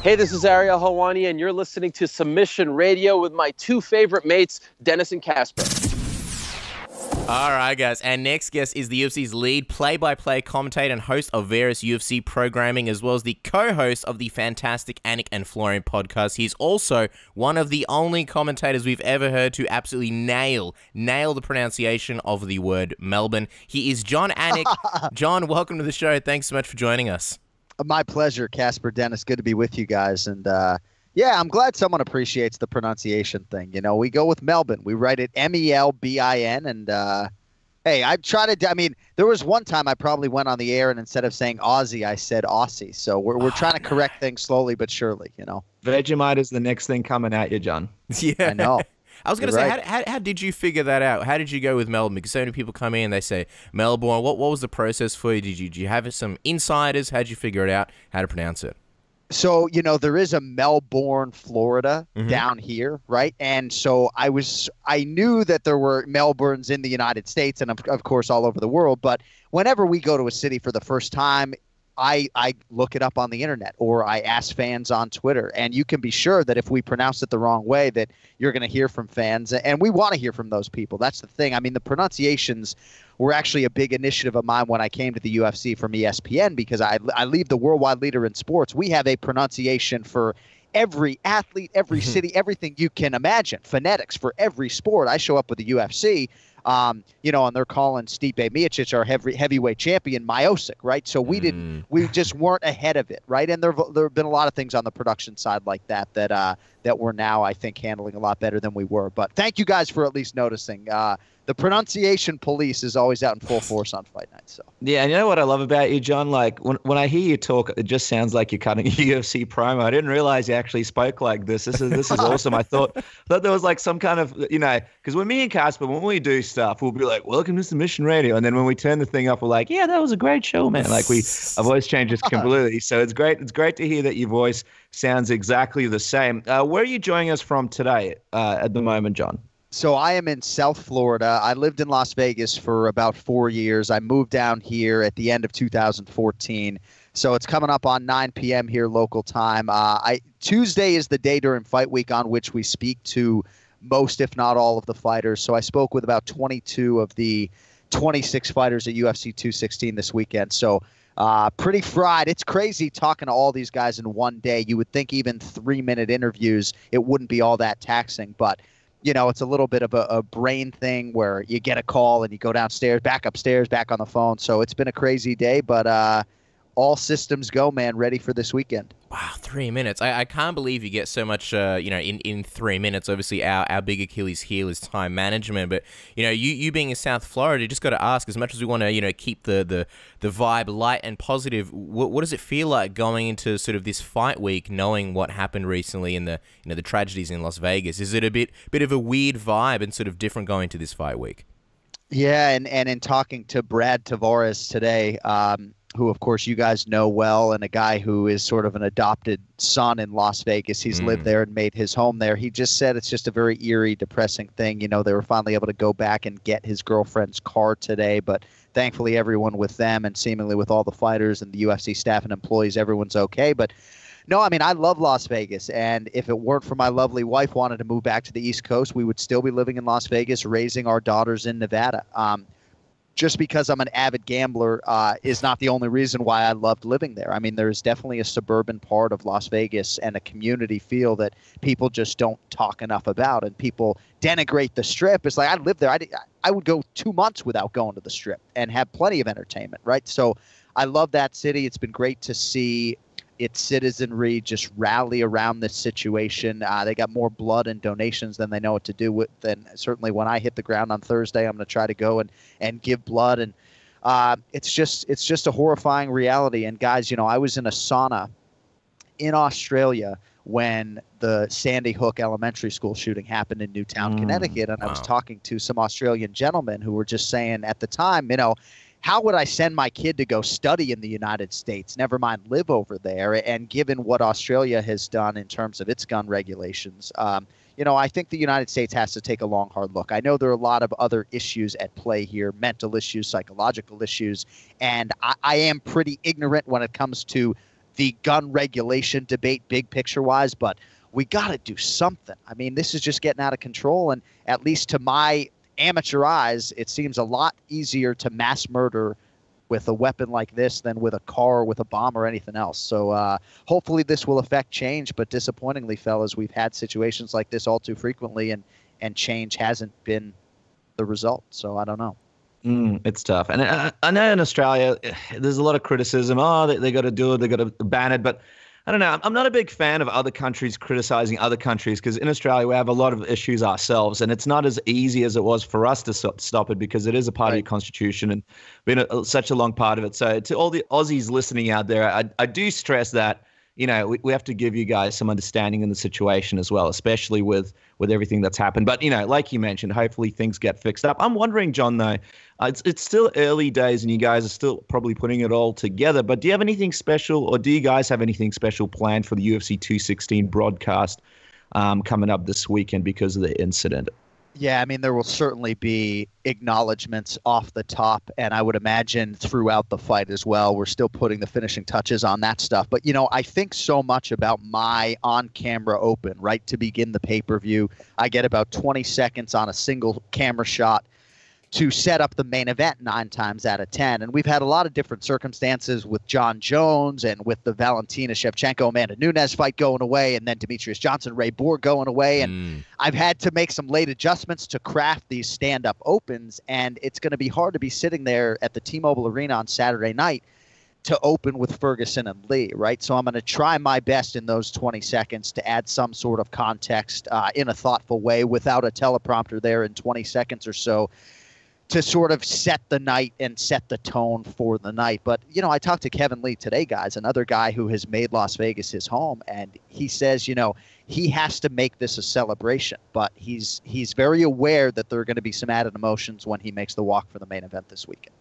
Hey, this is Ariel Helwani, and you're listening to Submission Radio with my two favorite mates, Dennis and Casper. All right, guys. Our next guest is the UFC's lead play-by-play commentator and host of various UFC programming, as well as the co-host of the fantastic Anik and Florian podcast. He's also one of the only commentators we've ever heard to absolutely nail the pronunciation of the word Melbourne. He is Jon Anik. John, welcome to the show. Thanks so much for joining us. My pleasure, Casper, Dennis. Good to be with you guys. And yeah, I'm glad someone appreciates the pronunciation thing. You know, we go with Melbourne. We write it Melbin. And hey, I try to. I mean, there was one time I probably went on the air and instead of saying Aussie, I said Aussie. So we're trying to correct things slowly but surely. You know, Vegemite is the next thing coming at you, John. Yeah, I know. I was going to say, right. how did you figure that out? How did you go with Melbourne? Because so many people come in, they say Melbourne. What was the process for you? Did you have some insiders? How did you figure it out? How to pronounce it? So, you know, there is a Melbourne, Florida down here, right? And so I knew that there were Melbournes in the United States and, of course, all over the world. But whenever we go to a city for the first time, I look it up on the internet or I ask fans on Twitter. And you can be sure that if we pronounce it the wrong way, that you're going to hear from fans. And we want to hear from those people. That's the thing. I mean, the pronunciations were actually a big initiative of mine when I came to the UFC from ESPN because I leave the worldwide leader in sports. We have a pronunciation for every athlete, every city, everything you can imagine. Phonetics for every sport. I show up with the UFC. You know, and they're calling Stipe Miocic our heavyweight champion Miocic, right? So we just weren't ahead of it, right? And there have been a lot of things on the production side like that we're now, I think, handling a lot better than we were. But thank you guys for at least noticing. The pronunciation police is always out in full force on fight night. So yeah, and you know what I love about you, John? Like when I hear you talk, it just sounds like you're cutting a UFC promo. I didn't realize you actually spoke like this. This is awesome. I thought there was like some kind of, you know, because when me and Casper, when we do stuff, we'll be like, "Welcome to Submission Radio," and then when we turn the thing up, we're like, "Yeah, that was a great show, man." Like our voice changes completely. So it's great. It's great to hear that your voice sounds exactly the same. Where are you joining us from today at the moment, John? So I am in South Florida. I lived in Las Vegas for about 4 years. I moved down here at the end of 2014. So it's coming up on 9 p.m. here local time. Tuesday is the day during fight week on which we speak to most, if not all, of the fighters. So I spoke with about 22 of the 26 fighters at UFC 216 this weekend. So pretty fried. It's crazy talking to all these guys in one day. You would think even 3-minute interviews, it wouldn't be all that taxing. But you know, it's a little bit of a brain thing where you get a call and you go downstairs, back upstairs, back on the phone. So it's been a crazy day, but all systems go, man. Ready for this weekend. Wow, 3 minutes. I can't believe you get so much, you know, in 3 minutes. Obviously, our big Achilles heel is time management. But, you know, you being in South Florida, you just got to ask, as much as we want to, you know, keep the vibe light and positive, what does it feel like going into sort of this fight week, knowing what happened recently in the, you know, the tragedies in Las Vegas? Is it a bit of a weird vibe and sort of different going to this fight week? Yeah, and in talking to Brad Tavares today, who, of course, you guys know well, and a guy who is sort of an adopted son in Las Vegas. He's lived there and made his home there. He just said it's just a very eerie, depressing thing. You know, they were finally able to go back and get his girlfriend's car today, but thankfully everyone with them and seemingly with all the fighters and the UFC staff and employees, everyone's okay. But no, I mean, I love Las Vegas, and if it weren't for my lovely wife wanting to move back to the East Coast, we would still be living in Las Vegas, raising our daughters in Nevada. Just because I'm an avid gambler is not the only reason why I loved living there. I mean, there's definitely a suburban part of Las Vegas and a community feel that people just don't talk enough about, and people denigrate the Strip. It's like, I lived there. I would go 2 months without going to the Strip and have plenty of entertainment, right? So I love that city. It's been great to see its citizenry just rally around this situation. They got more blood and donations than they know what to do with. And certainly when I hit the ground on Thursday, I'm going to try to go and give blood. And it's just a horrifying reality. And guys, I was in a sauna in Australia when the Sandy Hook Elementary School shooting happened in Newtown, Connecticut. And I was talking to some Australian gentlemen who were just saying at the time, how would I send my kid to go study in the United States, never mind live over there? And given what Australia has done in terms of its gun regulations, I think the United States has to take a long, hard look. I know there are a lot of other issues at play here, mental issues, psychological issues, and I am pretty ignorant when it comes to the gun regulation debate, big picture-wise, but we got to do something. I mean, this is just getting out of control, and at least to my amateur eyes, it seems a lot easier to mass murder with a weapon like this than with a car or with a bomb or anything else. So hopefully this will affect change, but disappointingly, fellas, we've had situations like this all too frequently, and change hasn't been the result. So I don't know. It's tough. And I know in Australia, there's a lot of criticism. Oh, they got to do it. They got to ban it. But I don't know. I'm not a big fan of other countries criticizing other countries because in Australia, we have a lot of issues ourselves. And it's not as easy as it was for us to stop it because it is a part of your constitution and been such a long part of it. So to all the Aussies listening out there, I do stress that, we have to give you guys some understanding in the situation as well, especially with everything that's happened. But, like you mentioned, hopefully things get fixed up. I'm wondering, John, though, it's still early days and you guys are still probably putting it all together. But do you have anything special or do you guys have anything special planned for the UFC 216 broadcast coming up this weekend because of the incident? Yeah, I mean, there will certainly be acknowledgments off the top, and I would imagine throughout the fight as well. We're still putting the finishing touches on that stuff. But, I think so much about my on-camera open, right, to begin the pay-per-view. I get about 20 seconds on a single camera shot to set up the main event 9 times out of 10. And we've had a lot of different circumstances with John Jones and with the Valentina Shevchenko-Amanda Nunes fight going away and then Demetrious Johnson, Ray Borg going away. And I've had to make some late adjustments to craft these stand-up opens. And it's going to be hard to be sitting there at the T-Mobile Arena on Saturday night to open with Ferguson and Lee, right? So I'm going to try my best in those 20 seconds to add some sort of context in a thoughtful way without a teleprompter there in 20 seconds or so, to sort of set the night and set the tone for the night. But, I talked to Kevin Lee today, guys, another guy who has made Las Vegas his home, and he says, he has to make this a celebration, but he's very aware that there are going to be some added emotions when he makes the walk for the main event this weekend.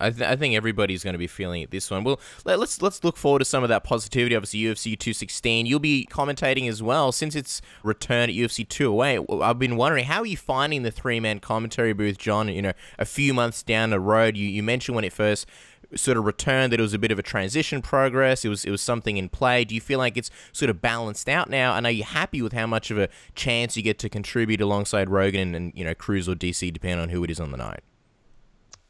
I think everybody's going to be feeling it this one. Well, let's look forward to some of that positivity. Obviously, UFC 216. You'll be commentating as well since its return at UFC 208. I've been wondering, how are you finding the 3-man commentary booth, John? A few months down the road, you mentioned when it first sort of returned that it was a bit of a transition progress. It was something in play. Do you feel like it's sort of balanced out now? And are you happy with how much of a chance you get to contribute alongside Rogan and Cruz or DC, depending on who it is on the night?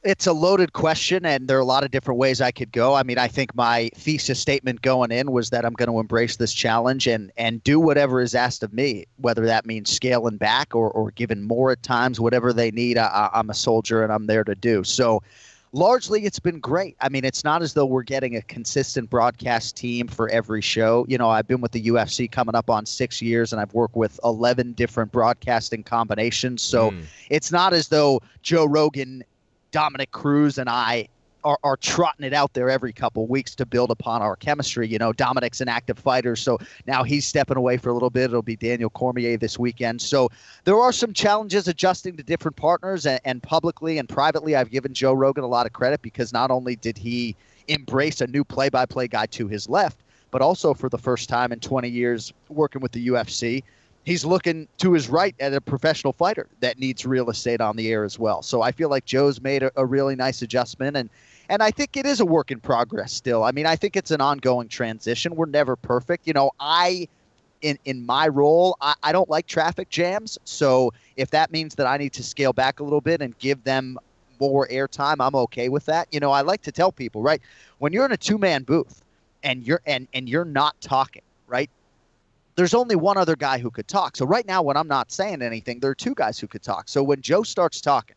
It's a loaded question, and there are a lot of different ways I could go. I mean, I think my thesis statement going in was that I'm going to embrace this challenge and do whatever is asked of me, whether that means scaling back or giving more at times, whatever they need. I'm a soldier, and I'm there to do. So largely, it's been great. I mean, it's not as though we're getting a consistent broadcast team for every show. I've been with the UFC coming up on 6 years, and I've worked with 11 different broadcasting combinations. So it's not as though Joe Rogan, Dominic Cruz, and I are trotting it out there every couple weeks to build upon our chemistry. Dominic's an active fighter, so now he's stepping away for a little bit. It'll be Daniel Cormier this weekend. So there are some challenges adjusting to different partners, and publicly and privately, I've given Joe Rogan a lot of credit because not only did he embrace a new play-by-play guy to his left, but also for the first time in 20 years working with the UFC, he's looking to his right at a professional fighter that needs real estate on the air as well. So I feel like Joe's made a really nice adjustment, and I think it is a work in progress still. I mean, I think it's an ongoing transition. We're never perfect. In my role, I don't like traffic jams. So if that means that I need to scale back a little bit and give them more airtime, I'm okay with that. I like to tell people, right, when you're in a 2-man booth and you're not talking, right, there's only one other guy who could talk. So right now, when I'm not saying anything, there are 2 guys who could talk. So when Joe starts talking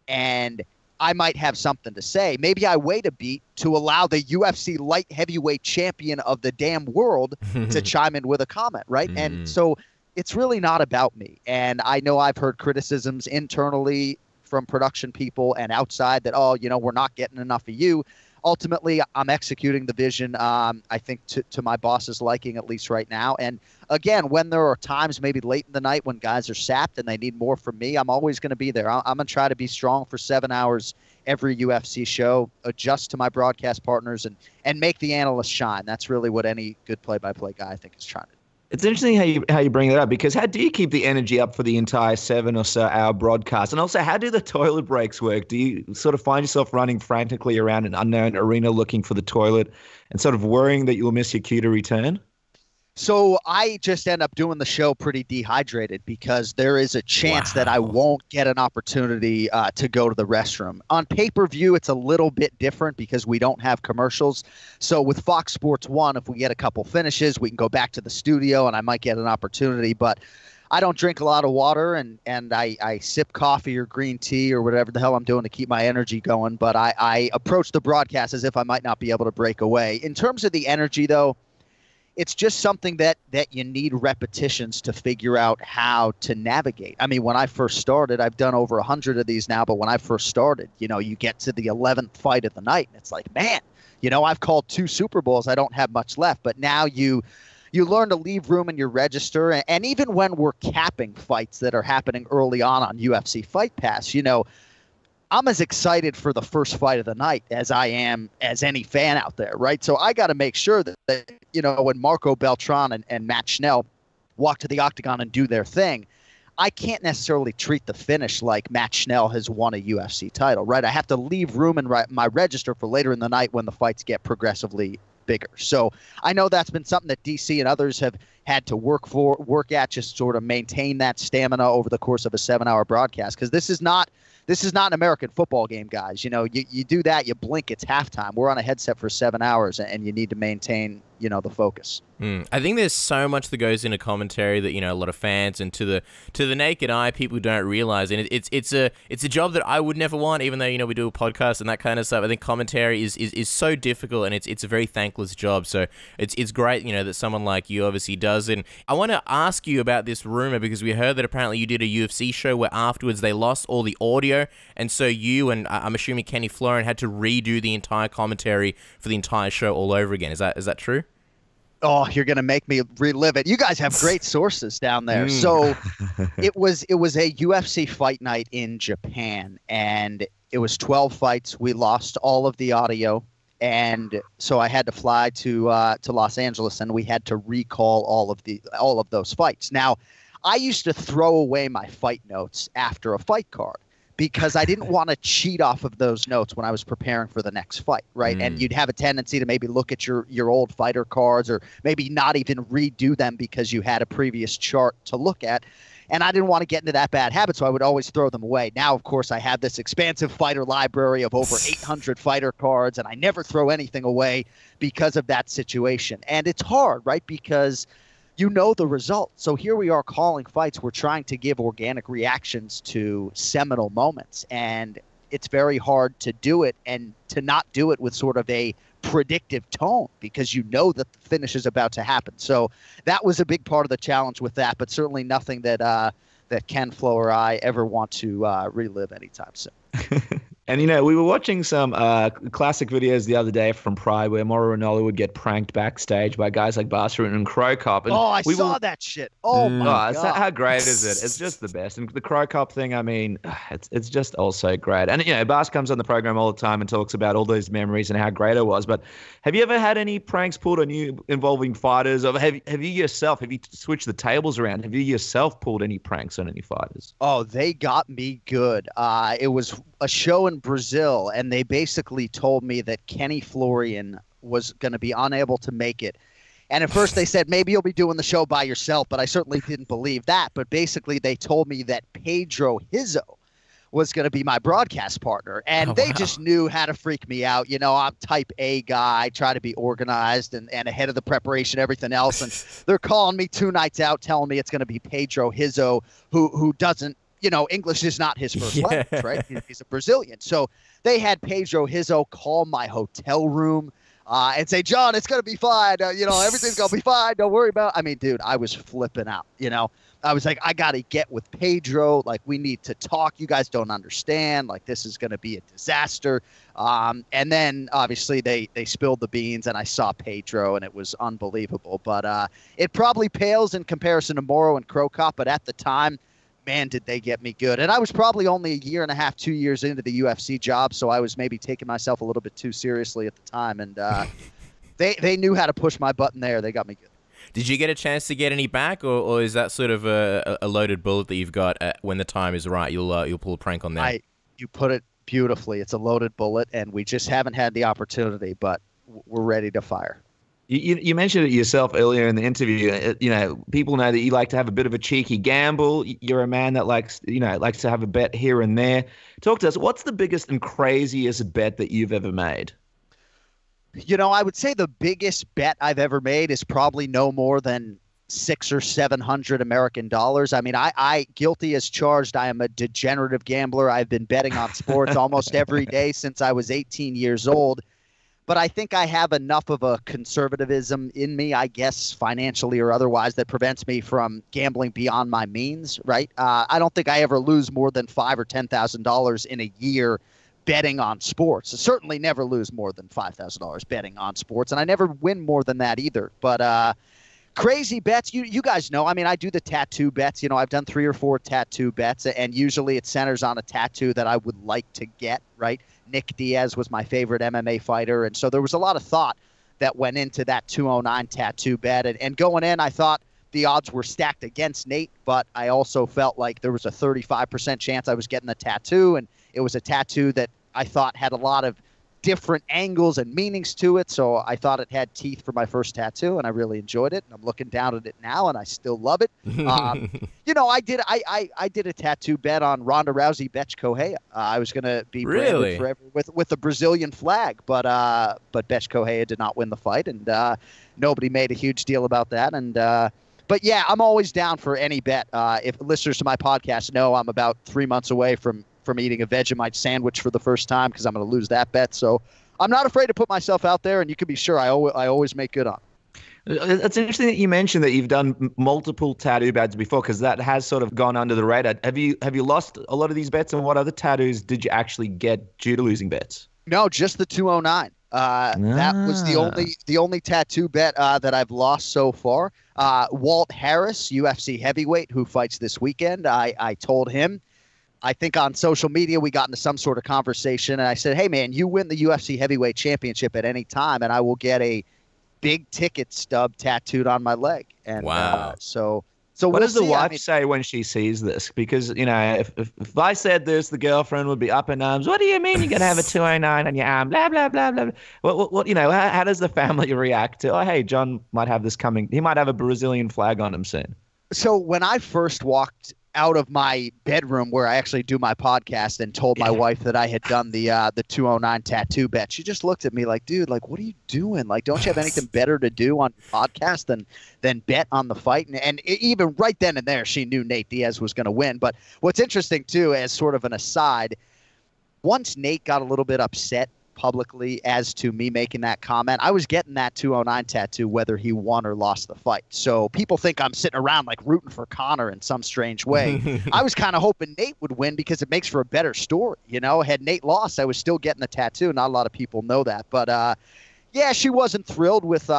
and I might have something to say. Maybe I wait a beat to allow the UFC light heavyweight champion of the damn world to chime in with a comment, right? And so it's really not about me. And I know I've heard criticisms internally from production people and outside that, oh, we're not getting enough of you. Ultimately, I'm executing the vision, I think, to my boss's liking, at least right now. And again, when there are times maybe late in the night when guys are sapped and they need more from me, I'm always going to be there. I'm going to try to be strong for 7 hours every UFC show, adjust to my broadcast partners, and make the analysts shine. That's really what any good play-by-play guy, I think, is trying to do. It's interesting how you bring that up, because how do you keep the energy up for the entire 7 or so hour broadcast? And also, how do the toilet breaks work? Do you sort of find yourself running frantically around an unknown arena looking for the toilet and sort of worrying that you'll miss your cue to return? So I just end up doing the show pretty dehydrated because there is a chance that I won't get an opportunity to go to the restroom. On pay-per-view, it's a little bit different because we don't have commercials. So with Fox Sports 1, if we get a couple finishes, we can go back to the studio and I might get an opportunity. But I don't drink a lot of water and I sip coffee or green tea or whatever the hell I'm doing to keep my energy going. But I approach the broadcast as if I might not be able to break away. In terms of the energy, though, it's just something that you need repetitions to figure out how to navigate. I mean, when I first started, I've done over 100 of these now, but when I first started, you get to the 11th fight of the night, and it's like, man, I've called 2 Super Bowls. I don't have much left. But now you learn to leave room in your register. And even when we're capping fights that are happening early on UFC Fight Pass, I'm as excited for the first fight of the night as I am as any fan out there, right? So I got to make sure that when Marco Beltran and Matt Schnell walk to the octagon and do their thing, I can't necessarily treat the finish like Matt Schnell has won a UFC title, right? I have to leave room in my register for later in the night when the fights get progressively bigger. So I know that's been something that DC and others have had to work at, just sort of maintain that stamina over the course of a 7-hour broadcast, because this is not an American football game, guys. You do that, you blink, it's halftime. We're on a headset for 7 hours, and you need to maintain, the focus. I think there's so much that goes into commentary that a lot of fans and to the naked eye people don't realize, and it's a job that I would never want, even though we do a podcast and that kind of stuff. I think commentary is so difficult, and it's a very thankless job. So it's great that someone like you obviously does. And I want to ask you about this rumor, because we heard that apparently you did a UFC show where afterwards they lost all the audio, and so you and I'm assuming Kenny Florian had to redo the entire commentary for the entire show all over again. Is that true? Oh, you're going to make me relive it. You guys have great sources down there. So it was a UFC fight night in Japan, and it was 12 fights. We lost all of the audio, and so I had to fly to Los Angeles, and we had to recall all of those fights. Now, I used to throw away my fight notes after a fight card, because I didn't want to cheat off of those notes when I was preparing for the next fight, right? And you'd have a tendency to maybe look at your old fighter cards, or maybe not even redo them because you had a previous chart to look at. And I didn't want to get into that bad habit, so I would always throw them away. Now, of course, I have this expansive fighter library of over 800 fighter cards, and I never throw anything away because of that situation. And it's hard, right? Because the result. So here we are calling fights. We're trying to give organic reactions to seminal moments. And it's very hard to do it and to not do it with sort of a predictive tone, because that the finish is about to happen. So that was a big part of the challenge with that, but certainly nothing that Ken, Flo, or I ever want to relive anytime soon. And, we were watching some classic videos the other day from Pride where Mauro Ranallo would get pranked backstage by guys like Barcelona and Crow Cop. And I saw that shit. Oh, my God. How great is it? It's just the best. And the Crow Cop thing, I mean, it's just also great. And, Bas comes on the program all the time and talks about all those memories and how great it was. But have you ever had any pranks pulled on you involving fighters? Or have you switched the tables around? Have you yourself pulled any pranks on any fighters? Oh, they got me good. It was a show in Brazil, and they basically told me that Kenny Florian was going to be unable to make it. And at first they said, maybe you'll be doing the show by yourself, but I certainly didn't believe that. But basically they told me that Pedro Hizzo was going to be my broadcast partner, and they just knew how to freak me out. I'm type A guy, try to be organized and ahead of the preparation, everything else. And they're calling me 2 nights out, telling me it's going to be Pedro Hizzo, who doesn't English is not his first language, right? He's a Brazilian. So they had Pedro Rizzo call my hotel room and say, John, it's going to be fine. Everything's going to be fine. Don't worry about it. I mean, dude, I was flipping out, I was like, I got to get with Pedro. Like, we need to talk. You guys don't understand. Like, this is going to be a disaster. And then, obviously, they spilled the beans, and I saw Pedro, and it was unbelievable. But it probably pales in comparison to Moro and Crow Cop, but at the time, man, did they get me good. And I was probably only a year and a half, 2 years into the UFC job, so I was maybe taking myself a little bit too seriously at the time. And they knew how to push my button there. They got me good. Did you get a chance to get any back, or is that sort of a loaded bullet that you've got when the time is right? You'll pull a prank on them. You put it beautifully. It's a loaded bullet, and we just haven't had the opportunity, but we're ready to fire. You mentioned it yourself earlier in the interview. People know that you like to have a bit of a cheeky gamble. You're a man that likes to have a bet here and there. Talk to us. What's the biggest and craziest bet that you've ever made? I would say the biggest bet I've ever made is probably no more than $600 or $700 American dollars. I mean, I guilty as charged. I am a degenerative gambler. I've been betting on sports almost every day since I was 18 years old. But I think I have enough of a conservatism in me, I guess, financially or otherwise, that prevents me from gambling beyond my means, right? I don't think I ever lose more than $5,000 or $10,000 in a year betting on sports. I certainly never lose more than $5,000 betting on sports, and I never win more than that either. But crazy bets, you guys know. I mean, I do the tattoo bets. I've done 3 or 4 tattoo bets, and usually it centers on a tattoo that I would like to get, right? Nick Diaz was my favorite MMA fighter, and so there was a lot of thought that went into that 209 tattoo bet. And going in, I thought the odds were stacked against Nate, but I also felt like there was a 35% chance I was getting the tattoo, and it was a tattoo that I thought had a lot of different angles and meanings to it, so I thought it had teeth for my first tattoo, and I really enjoyed it. And I'm looking down at it now, and I still love it. I did a tattoo bet on Ronda Rousey Betch Correia. I was going to be branded forever with the Brazilian flag, but Betch Correia did not win the fight, and nobody made a huge deal about that. And but yeah, I'm always down for any bet. If listeners to my podcast know, I'm about 3 months away from eating a Vegemite sandwich for the first time because I'm going to lose that bet. So I'm not afraid to put myself out there, and you can be sure I always make good on it. It's interesting that you mentioned that you've done multiple tattoo bets before, because that has sort of gone under the radar. Have you lost a lot of these bets, and what other tattoos did you actually get due to losing bets? No, just the 209. That was the only tattoo bet that I've lost so far. Walt Harris, UFC heavyweight, who fights this weekend. I told him, I think on social media, we got into some sort of conversation, and I said, hey, man, you win the UFC heavyweight championship at any time, and I will get a big ticket stub tattooed on my leg. And wow. So what does the wife say when she sees this? Because, if I said this, the girlfriend would be up in arms. What do you mean you're going to have a 209 on your arm? Blah, blah, blah, blah. What how does the family react to, oh, hey, John might have this coming. He might have a Brazilian flag on him soon. So when I first walked out of my bedroom where I actually do my podcast and told my wife that I had done the 209 tattoo bet, she just looked at me like, dude, like, what are you doing? Like, don't you have anything better to do on your podcast than bet on the fight? And even right then and there, she knew Nate Diaz was going to win. But what's interesting, too, as sort of an aside, once Nate got a little bit upset publicly as to me making that comment, I was getting that 209 tattoo whether he won or lost the fight. So people think I'm sitting around like rooting for Conor in some strange way. I was kind of hoping Nate would win because it makes for a better story. Had Nate lost, I was still getting the tattoo. Not a lot of people know that, but yeah, she wasn't thrilled with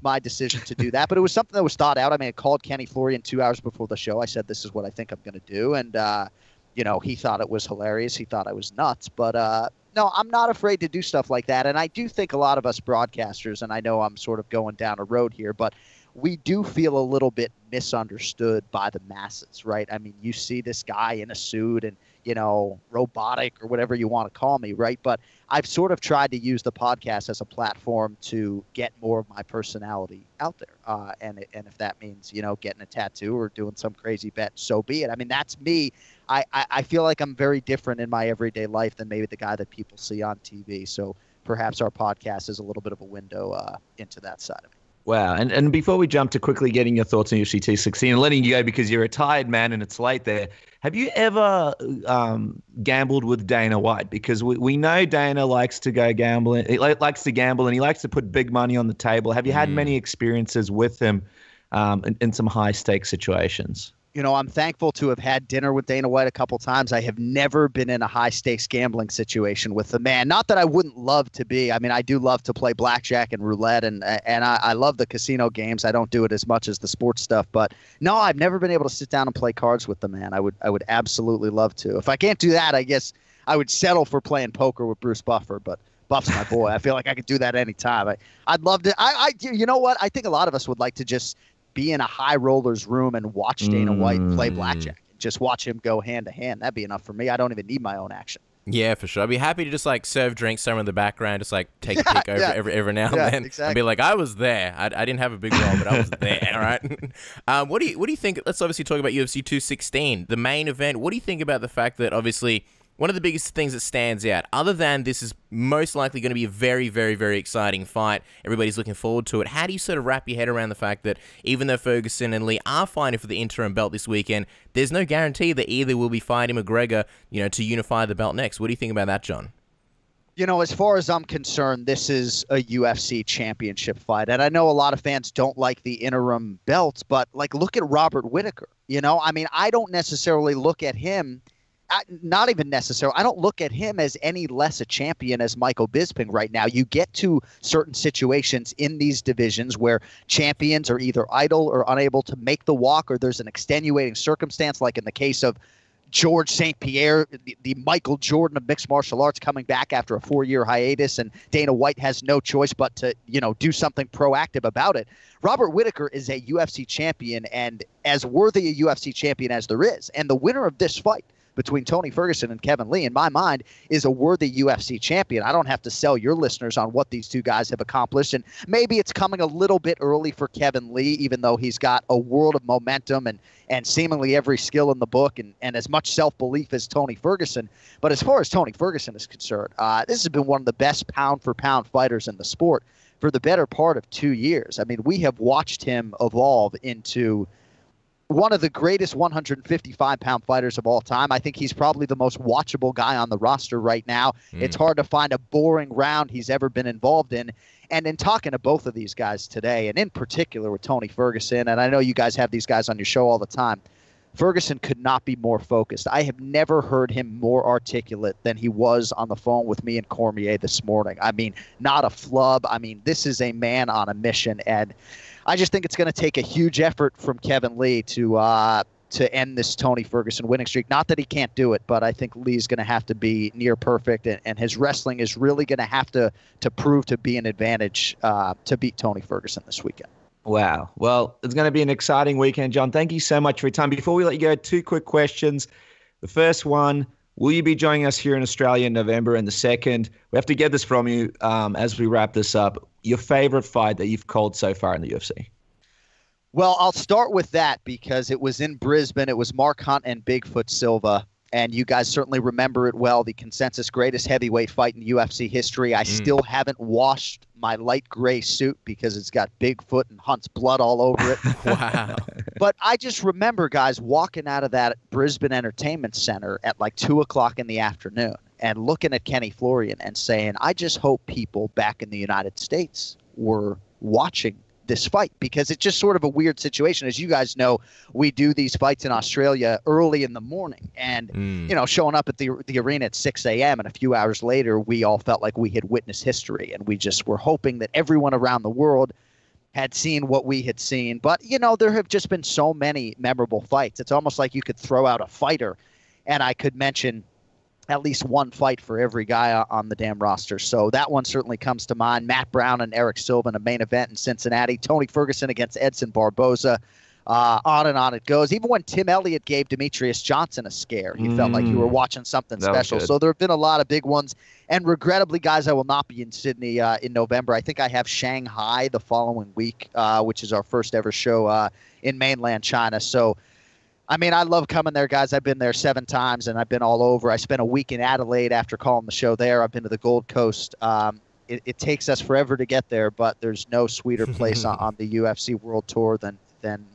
my decision to do that, but it was something that was thought out. I mean, I called Kenny Florian 2 hours before the show. I said, this is what I think I'm going to do, and he thought it was hilarious. He thought I was nuts, but no, I'm not afraid to do stuff like that. And I do think a lot of us broadcasters, and I know I'm sort of going down a road here, but we do feel a little bit misunderstood by the masses, right? I mean, you see this guy in a suit and, robotic or whatever you want to call me, right? But I've sort of tried to use the podcast as a platform to get more of my personality out there. And if that means, getting a tattoo or doing some crazy bet, so be it. I mean, that's me. I feel like I'm very different in my everyday life than maybe the guy that people see on TV. So perhaps our podcast is a little bit of a window into that side of it. Wow. And before we jump to quickly getting your thoughts on UFC 216 and letting you go because you're a tired man and it's late there, have you ever gambled with Dana White? Because we know Dana likes to go gambling. He likes to gamble and he likes to put big money on the table. Have you had many experiences with him in some high-stakes situations? You know, I'm thankful to have had dinner with Dana White a couple times. I have never been in a high-stakes gambling situation with the man. Not that I wouldn't love to be. I mean, I do love to play blackjack and roulette, and I love the casino games. I don't do it as much as the sports stuff. But, no, I've never been able to sit down and play cards with the man. I would absolutely love to. If I can't do that, I guess I would settle for playing poker with Bruce Buffer. But Buff's my boy. I feel like I could do that anytime. I'd love to. You know what? I think a lot of us would like to just be in a high roller's room and watch Dana White play blackjack. Just watch him go hand to hand. That'd be enough for me. I don't even need my own action. Yeah, for sure. I'd be happy to just like serve drinks somewhere in the background, just like take a peek over every now and then, exactly. and be like, I was there. I didn't have a big role, but I was there. All right. What do you think? Let's obviously talk about UFC 216, the main event. What do you think about the fact that obviously one of the biggest things that stands out, other than this is most likely going to be a very, very, very exciting fight, everybody's looking forward to it. How do you sort of wrap your head around the fact that even though Ferguson and Lee are fighting for the interim belt this weekend, there's no guarantee that either will be fighting McGregor, to unify the belt next? What do you think about that, John? You know, as far as I'm concerned, this is a UFC championship fight. And I know a lot of fans don't like the interim belts, but like, look at Robert Whittaker. I mean, I don't necessarily look at him. Not even necessarily. I don't look at him as any less a champion as Michael Bisping right now. You get to certain situations in these divisions where champions are either idle or unable to make the walk, or there's an extenuating circumstance, like in the case of George St. Pierre, the Michael Jordan of mixed martial arts, coming back after a 4-year hiatus, and Dana White has no choice but to, do something proactive about it. Robert Whittaker is a UFC champion, and as worthy a UFC champion as there is. And the winner of this fight between Tony Ferguson and Kevin Lee, in my mind, is a worthy UFC champion. I don't have to sell your listeners on what these two guys have accomplished, and maybe it's coming a little bit early for Kevin Lee, even though he's got a world of momentum and seemingly every skill in the book and as much self-belief as Tony Ferguson. But as far as Tony Ferguson is concerned, this has been one of the best pound-for-pound fighters in the sport for the better part of 2 years. I mean, we have watched him evolve into one of the greatest 155-pound fighters of all time. I think he's probably the most watchable guy on the roster right now. It's hard to find a boring round he's ever been involved in. And in talking to both of these guys today, and in particular with Tony Ferguson, and I know you guys have these guys on your show all the time, Ferguson could not be more focused. I have never heard him more articulate than he was on the phone with me and Cormier this morning. I mean, not a flub. I mean, this is a man on a mission, and I just think it's going to take a huge effort from Kevin Lee to end this Tony Ferguson winning streak. Not that he can't do it, but I think Lee's going to have to be near perfect, and his wrestling is really going to have to prove to be an advantage to beat Tony Ferguson this weekend. Wow. Well, it's going to be an exciting weekend, John. Thank you so much for your time. Before we let you go, 2 quick questions. The first one, will you be joining us here in Australia in November? And the second, we have to get this from you as we wrap this up. Your favorite fight that you've called so far in the UFC? Well, I'll start with that because it was in Brisbane. It was Mark Hunt and Bigfoot Silva. And you guys certainly remember it well, the consensus greatest heavyweight fight in UFC history. I still haven't washed my light gray suit because it's got Bigfoot and Hunt's blood all over it. Wow. But I just remember, guys, walking out of that Brisbane Entertainment Center at like 2 o'clock in the afternoon and looking at Kenny Florian and saying, I just hope people back in the United States were watching this fight, because it's just sort of a weird situation. As you guys know, we do these fights in Australia early in the morning, and showing up at the arena at 6 a.m. and a few hours later, we all felt like we had witnessed history, and we just were hoping that everyone around the world had seen what we had seen. But there have just been so many memorable fights. It's almost like you could throw out a fighter, and I could mention at least one fight for every guy on the damn roster. So that one certainly comes to mind. Matt Brown and Eric Silva in a main event in Cincinnati. Tony Ferguson against Edson Barboza. On and on it goes. Even when Tim Elliott gave Demetrious Johnson a scare, you felt like you were watching something special. So there have been a lot of big ones. And regrettably, guys, I will not be in Sydney in November. I think I have Shanghai the following week, which is our first ever show in mainland China. So I mean, I love coming there, guys. I've been there 7 times, and I've been all over. I spent a week in Adelaide after calling the show there. I've been to the Gold Coast. it takes us forever to get there, but there's no sweeter place on the UFC World Tour than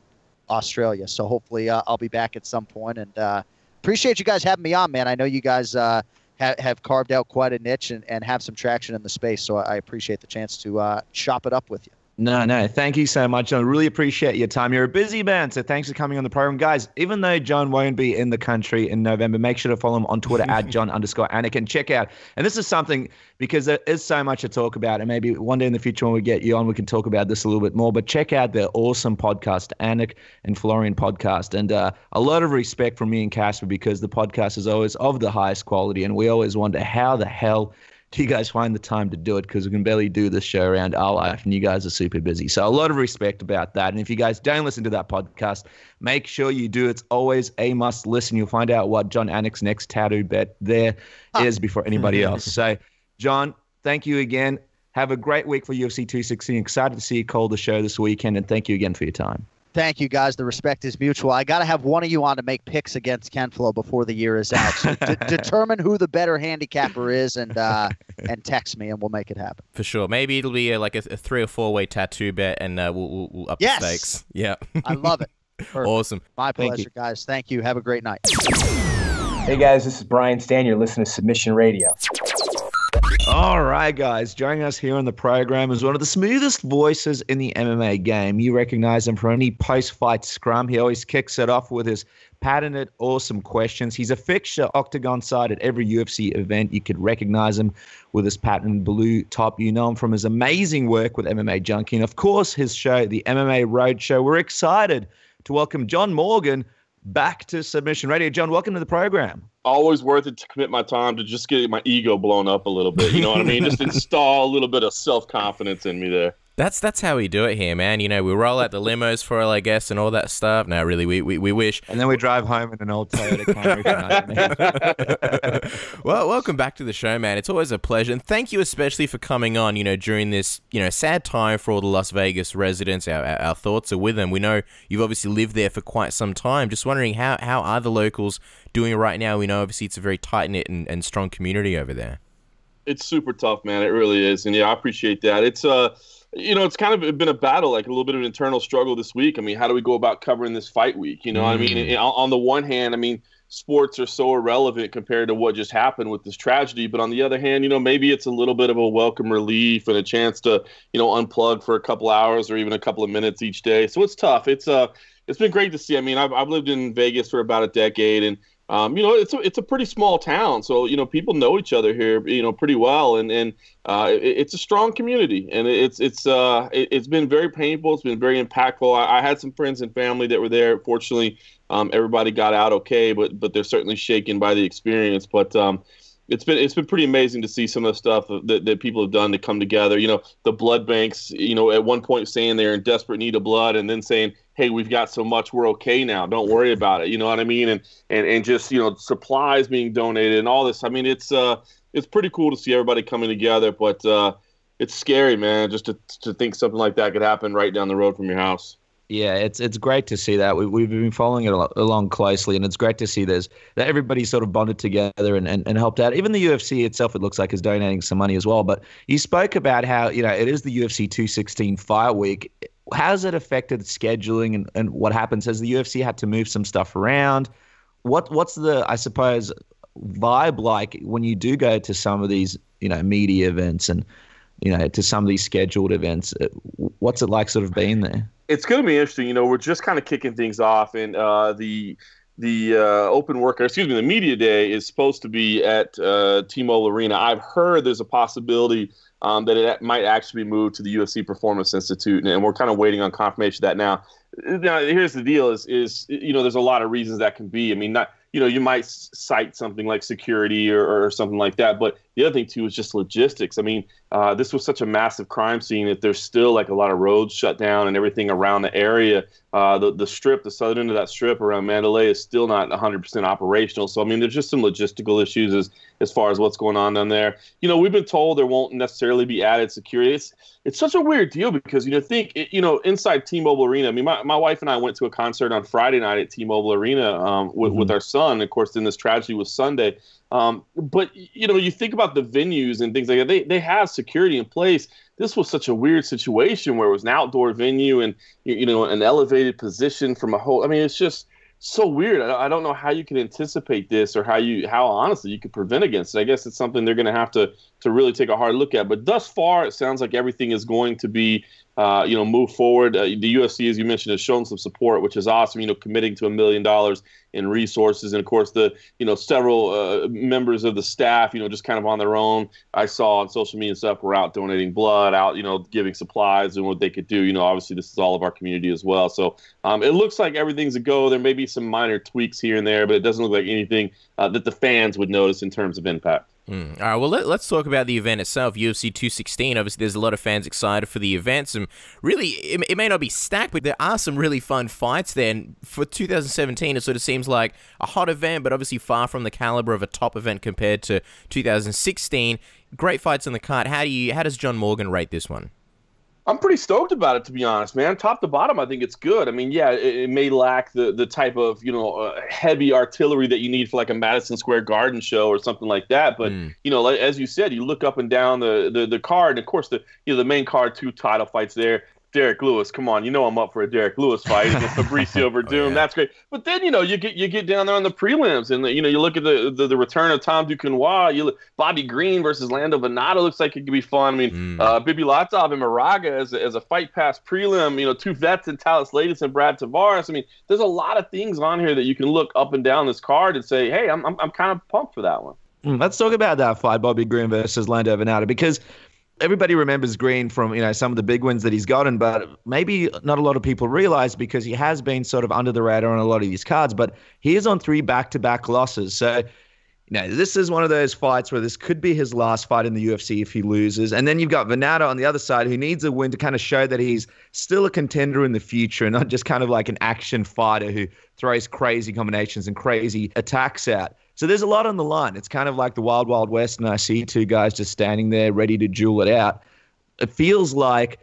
Australia. So hopefully I'll be back at some point, and appreciate you guys having me on, man. I know you guys have carved out quite a niche and have some traction in the space, so I appreciate the chance to chop it up with you. No. Thank you so much, John. Really appreciate your time. You're a busy man, so thanks for coming on the program. Guys, even though John won't be in the country in November, make sure to follow him on Twitter at Jon_Anik and check out. And this is something, because there is so much to talk about, and maybe one day in the future when we get you on, we can talk about this a little bit more. But check out their awesome podcast, Anik and Florian podcast. And a lot of respect from me and Casper, because the podcast is always of the highest quality, and we always wonder how the hell do you guys find the time to do it, because we can barely do this show around our life and you guys are super busy. So a lot of respect about that. And if you guys don't listen to that podcast, make sure you do. It's always a must listen. You'll find out what Jon Anik's next tattoo bet there is before anybody else. So John, thank you again. Have a great week for UFC 216. Excited to see you call the show this weekend, and thank you again for your time. Thank you, guys. The respect is mutual. I got to have one of you on to make picks against Ken Flo before the year is out. So determine who the better handicapper is, and text me, and we'll make it happen. For sure. Maybe it'll be like a 3 or 4 way tattoo bet, and we'll up the stakes. Yeah. I love it. Perfect. Awesome. My pleasure, guys. Thank you. Have a great night. Hey, guys. This is Brian Stan. You're listening to Submission Radio. All right, guys. Joining us here on the program is one of the smoothest voices in the MMA game. You recognize him for any post-fight scrum. He always kicks it off with his patented, awesome questions. He's a fixture octagon side at every UFC event. You could recognize him with his patented blue top. You know him from his amazing work with MMA Junkie. And, of course, his show, the MMA Roadshow. We're excited to welcome John Morgan back to Submission Radio. John, welcome to the program. Always worth it to commit my time to just get my ego blown up a little bit. You know what I mean? Just install a little bit of self-confidence in me there. That's how we do it here, man. You know, we roll out the limos for all our guests and all that stuff. No, really, we wish. And then we drive home in an old Toyota Camry. Well, welcome back to the show, man. It's always a pleasure. And thank you especially for coming on, during this, sad time for all the Las Vegas residents. Our thoughts are with them. We know you've obviously lived there for quite some time. Just wondering how are the locals doing it right now? We know obviously it's a very tight-knit and strong community over there. It's super tough, man. It really is. And yeah, I appreciate that. It's it's kind of been a battle, like a little bit of an internal struggle this week. I mean, how do we go about covering this fight week? You know what I mean? On the one hand, I mean, sports are so irrelevant compared to what just happened with this tragedy. But on the other hand, maybe it's a little bit of a welcome relief and a chance to, unplug for a couple hours or even a couple of minutes each day. So it's tough. It's been great to see. I mean, I've lived in Vegas for about a decade, and it's a pretty small town, so people know each other here, pretty well, and it's a strong community, and it's been very painful. It's been very impactful. I had some friends and family that were there. Fortunately, everybody got out okay, but they're certainly shaken by the experience. But it's been pretty amazing to see some of the stuff that people have done to come together. The blood banks. At one point saying they're in desperate need of blood, and then saying, hey, we've got so much, we're okay now. Don't worry about it. You know what I mean? And just, supplies being donated and all this. I mean, it's pretty cool to see everybody coming together, but it's scary, man, just to think something like that could happen right down the road from your house. Yeah, it's great to see that. We've been following it along closely, and it's great to see that everybody sort of bonded together and helped out. Even the UFC itself, it looks like, is donating some money as well. But you spoke about how, it is the UFC 216 fight week. How's it affected scheduling and what happens? Has the UFC had to move some stuff around? What's the, I suppose, vibe like when you do go to some of these, media events and, to some of these scheduled events? What's it like sort of being there? It's going to be interesting. We're just kind of kicking things off, and the media day is supposed to be at T-Mobile Arena. I've heard there's a possibility that it might actually be moved to the UFC Performance Institute, and we're kind of waiting on confirmation of that now. Now, here's the deal: is there's a lot of reasons that can be. I mean, not you might cite something like security or something like that, but the other thing too is just logistics. I mean, this was such a massive crime scene that there's still like a lot of roads shut down and everything around the area. The strip, the southern end of that strip around Mandalay is still not 100% operational. So I mean, there's just some logistical issues as far as what's going on down there. We've been told there won't necessarily be added security. It's such a weird deal because inside T-Mobile Arena. I mean, my wife and I went to a concert on Friday night at T-Mobile Arena with our son. Of course, then this tragedy was Sunday. But you think about the venues and things like that. They have security in place. This was such a weird situation where it was an outdoor venue and an elevated position from a whole. I mean, it's just so weird. I don't know how you can anticipate this or how honestly you could prevent against it. I guess it's something they're going to have to really take a hard look at. But thus far, it sounds like everything is going to be move forward. The UFC, as you mentioned, has shown some support, which is awesome. Committing to $1 million in resources, and of course the several members of the staff, just kind of on their own. I saw on social media and stuff were out donating blood, out giving supplies and what they could do. Obviously this is all of our community as well. So it looks like everything's a go. There may be some minor tweaks here and there, but it doesn't look like anything that the fans would notice in terms of impact. All right, well, let's talk about the event itself, UFC 216. Obviously, there's a lot of fans excited for the events, and really, it may not be stacked, but there are some really fun fights there. And for 2017, it sort of seems like a hot event, but obviously far from the caliber of a top event compared to 2016. Great fights on the card. How does John Morgan rate this one? I'm pretty stoked about it, to be honest, man. Top to bottom, I think it's good. I mean, yeah, it may lack the type of, heavy artillery that you need for like a Madison Square Garden show or something like that. But, as you said, you look up and down the card, and of course, the main card, 2 title fights there. Derrick Lewis, come on, I'm up for a Derrick Lewis fight against Fabricio Werdum. Oh, yeah. That's great. But then you get down there on the prelims, and you look at the return of Tom Duquesnoy. Bobby Green versus Lando Vannata looks like it could be fun. I mean, Bibulatov and Moraga as a fight pass prelim. 2 vets in Talis Latis and Brad Tavares. I mean, there's a lot of things on here that you can look up and down this card and say, hey, I'm kind of pumped for that one. Let's talk about that fight, Bobby Green versus Lando Vannata, because everybody remembers Green from, some of the big wins that he's gotten, but maybe not a lot of people realize because he has been sort of under the radar on a lot of these cards, but he is on 3 back-to-back losses. So, this is one of those fights where this could be his last fight in the UFC if he loses. And then you've got Vannata on the other side who needs a win to kind of show that he's still a contender in the future and not just kind of like an action fighter who throws crazy combinations and crazy attacks out. So there's a lot on the line. It's kind of like the Wild Wild West, and I see 2 guys just standing there ready to duel it out. It feels like,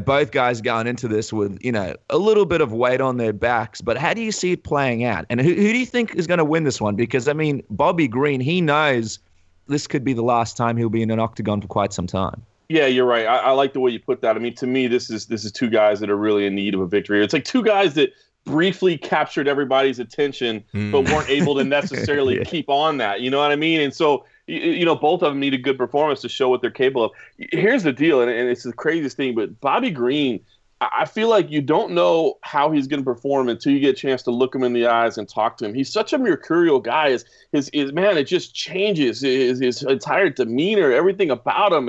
both guys going into this with, a little bit of weight on their backs. But how do you see it playing out? And who do you think is going to win this one? Because, Bobby Green, he knows this could be the last time he'll be in an octagon for quite some time. Yeah, you're right. I like the way you put that. I mean, to me, this is 2 guys that are really in need of a victory. It's like 2 guys that briefly captured everybody's attention, but weren't able to necessarily keep on that. You know what I mean? And so, both of them need a good performance to show what they're capable of. Here's the deal, and it's the craziest thing, but Bobby Green, I feel like you don't know how he's going to perform until you get a chance to look him in the eyes and talk to him. He's such a mercurial guy. His man, it just changes his entire demeanor, everything about him.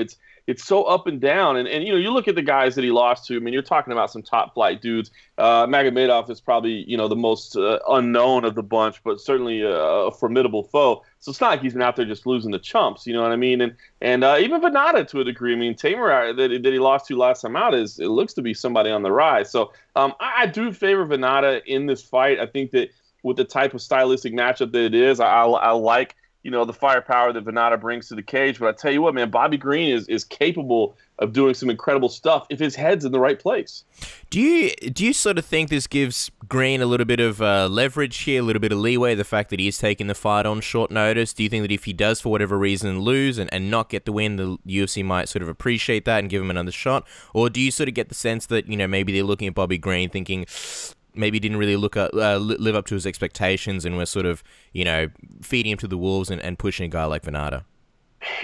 It's so up and down. And you look at the guys that he lost to. I mean, you're talking about some top flight dudes. Magomedov is probably, the most unknown of the bunch, but certainly a formidable foe. So it's not like he's been out there just losing the chumps, you know what I mean? And even Vannata to a degree. I mean, Tamer that he lost to last time out it looks to be somebody on the rise. So I do favor Vannata in this fight. I think that with the type of stylistic matchup that it is, I like the firepower that Vannata brings to the cage. But I tell you what, man, Bobby Green is capable of doing some incredible stuff if his head's in the right place. Do you sort of think this gives Green a little bit of leverage here, a little bit of leeway, the fact that he is taking the fight on short notice? Do you think that if he does, for whatever reason, lose and not get the win, the UFC might sort of appreciate that and give him another shot? Or do you sort of get the sense that, maybe they're looking at Bobby Green thinking, maybe didn't really live up to his expectations, and we're sort of, feeding him to the wolves and pushing a guy like Vannata?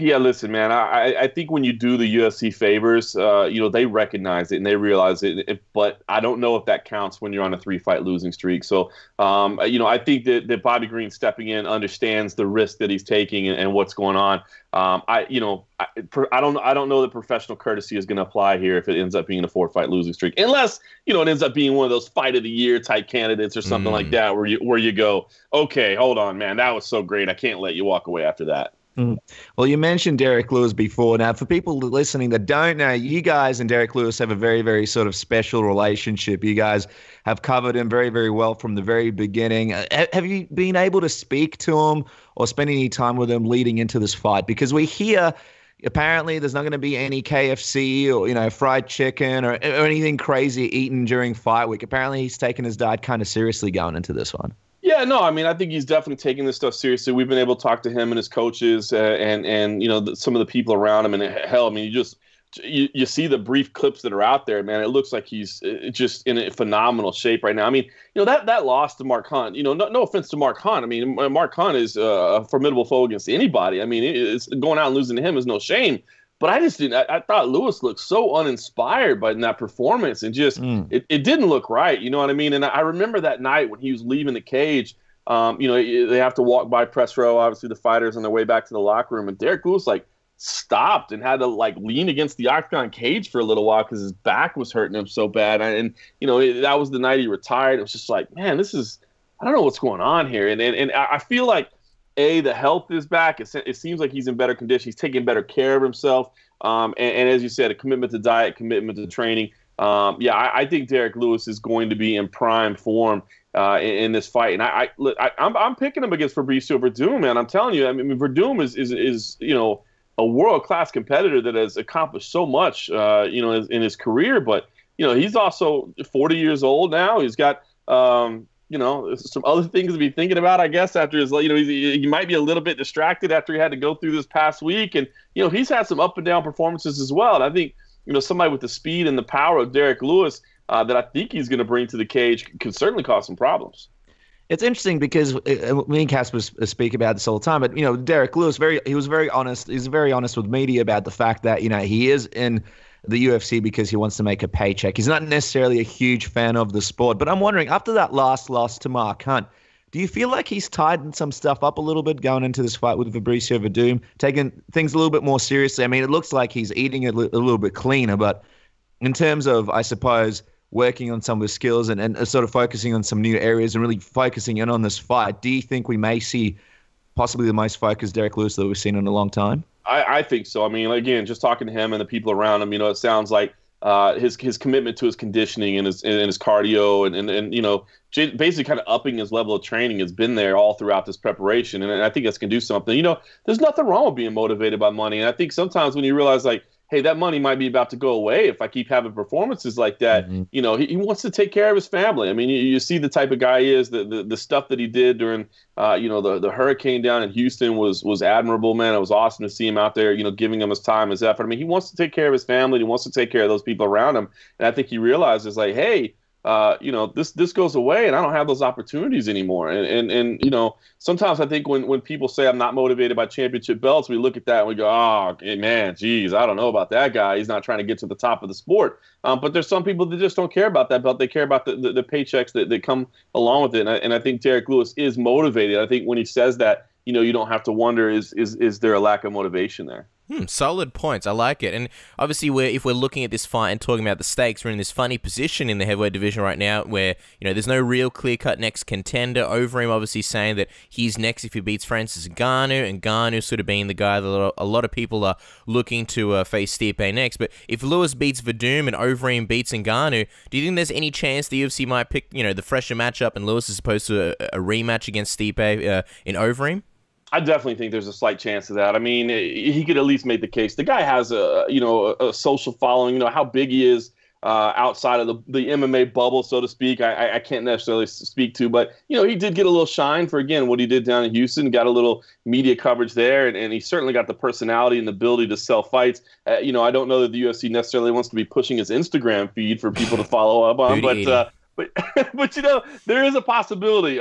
Yeah, listen, man, I think when you do the UFC favors, they recognize it and they realize it, but I don't know if that counts when you're on a 3-fight losing streak. So, I think that Bobby Green stepping in understands the risk that he's taking and what's going on. I don't know that professional courtesy is going to apply here if it ends up being a 4-fight losing streak, unless it ends up being one of those fight of the year type candidates or something like that, where you go, okay, hold on, man, that was so great, I can't let you walk away after that. Well, you mentioned Derrick Lewis before. Now, for people listening that don't know, you guys and Derrick Lewis have a very, very sort of special relationship. You guys have covered him very, very well from the very beginning. Have you been able to speak to him or spend any time with him leading into this fight? Because we hear apparently there's not going to be any KFC or, fried chicken or anything crazy eaten during fight week. Apparently he's taken his diet kind of seriously going into this one. Yeah, Yeah, no, I mean, I think he's definitely taking this stuff seriously. We've been able to talk to him and his coaches and some of the people around him. And hell, I mean, you see the brief clips that are out there, man. It looks like he's just in a phenomenal shape right now. I mean, that loss to Mark Hunt, no offense to Mark Hunt. I mean, Mark Hunt is a formidable foe against anybody. I mean, it's going out and losing to him is no shame. But I thought Lewis looked so uninspired in that performance, and just it didn't look right. You know what I mean? And I remember that night when he was leaving the cage. They have to walk by press row, obviously the fighters on their way back to the locker room, and Derrick Lewis stopped and had to lean against the octagon cage for a little while because his back was hurting him so bad. And that was the night he retired. It was just like, man, I don't know what's going on here. And I feel like the health is back. It seems like he's in better condition. He's taking better care of himself. And as you said, a commitment to diet, commitment to training. I think Derrick Lewis is going to be in prime form in this fight. And I'm picking him against Fabricio Werdum, man. I'm telling you, I mean, Werdum is a world-class competitor that has accomplished so much, in his career. But, he's also 40 years old now. He's got, some other things to be thinking about, I guess, after his, he might be a little bit distracted after he had to go through this past week. And, he's had some up and down performances as well. And I think, somebody with the speed and the power of Derrick Lewis that I think he's going to bring to the cage could certainly cause some problems. It's interesting because me and Casper speak about this all the time, but Derrick Lewis he was very honest. He's very honest with media about the fact that he is in the UFC because he wants to make a paycheck. He's not necessarily a huge fan of the sport, but I'm wondering, after that last loss to Mark Hunt, do you feel like he's tightened some stuff up a little bit going into this fight with Fabricio Werdum, taking things a little bit more seriously? I mean, it looks like he's eating it a little bit cleaner, but in terms of, I suppose, working on some of his skills and sort of focusing on some new areas and really focusing in on this fight, do you think we may see possibly the most focused Derrick Lewis that we've seen in a long time? I think so. I mean, again, just talking to him and the people around him, it sounds like his commitment to his conditioning and his cardio and basically kind of upping his level of training has been there all throughout this preparation. And I think that's going to do something. There's nothing wrong with being motivated by money. And I think sometimes when you realize, hey, that money might be about to go away if I keep having performances like that. Mm-hmm. He wants to take care of his family. I mean, you see the type of guy he is. The stuff that he did during, the hurricane down in Houston was admirable, man. It was awesome to see him out there, giving him his time, his effort. I mean, he wants to take care of his family. He wants to take care of those people around him. And I think he realizes, hey, this goes away and I don't have those opportunities anymore. And sometimes I think when people say I'm not motivated by championship belts, we look at that and we go, oh, man, geez, I don't know about that guy. He's not trying to get to the top of the sport. But there's some people that just don't care about that belt. They care about the paychecks that come along with it. And I think Derrick Lewis is motivated. I think when he says that, you don't have to wonder, is there a lack of motivation there? Solid points. I like it. And obviously, if we're looking at this fight and talking about the stakes, we're in this funny position in the heavyweight division right now where, there's no real clear-cut next contender. Over him, obviously saying that he's next if he beats Francis Ngannou, and Ngannou sort of being the guy that a lot of people are looking to face Stipe next. But if Lewis beats Werdum and Overeem beats Ngannou, do you think there's any chance the UFC might pick, the fresher matchup and Lewis is opposed to a rematch against Stipe in Overeem? I definitely think there's a slight chance of that. I mean, he could at least make the case. The guy has a social following. How big he is outside of the MMA bubble, so to speak. I can't necessarily speak to, but he did get a little shine for, again, what he did down in Houston. Got a little media coverage there, and he certainly got the personality and the ability to sell fights. I don't know that the UFC necessarily wants to be pushing his Instagram feed for people to follow up on, but there is a possibility.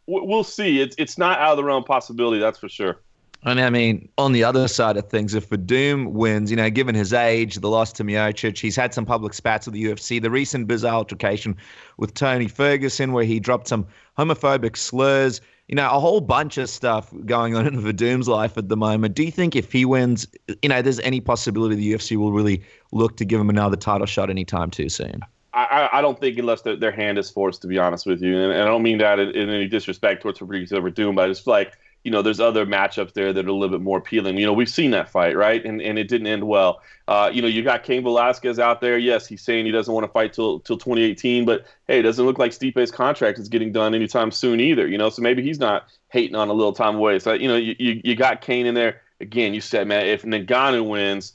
We'll see. It's not out of the realm possibility, that's for sure. And I mean, on the other side of things, if Werdum wins, given his age, the loss to Miocic, he's had some public spats with the UFC, the recent bizarre altercation with Tony Ferguson where he dropped some homophobic slurs, a whole bunch of stuff going on in Verdum's life at the moment. Do you think if he wins, there's any possibility the UFC will really look to give him another title shot anytime too soon? I don't think unless their hand is forced, to be honest with you. And I don't mean that in any disrespect towards Fabricio Werdum, but I just feel like, there's other matchups there that are a little bit more appealing. We've seen that fight, right? And it didn't end well. You got Cain Velasquez out there. Yes, he's saying he doesn't want to fight till 2018, but hey, it doesn't look like Stipe's contract is getting done anytime soon either, so maybe he's not hating on a little time away. So, you got Cain in there. Again, you said, man, if Ngannou wins,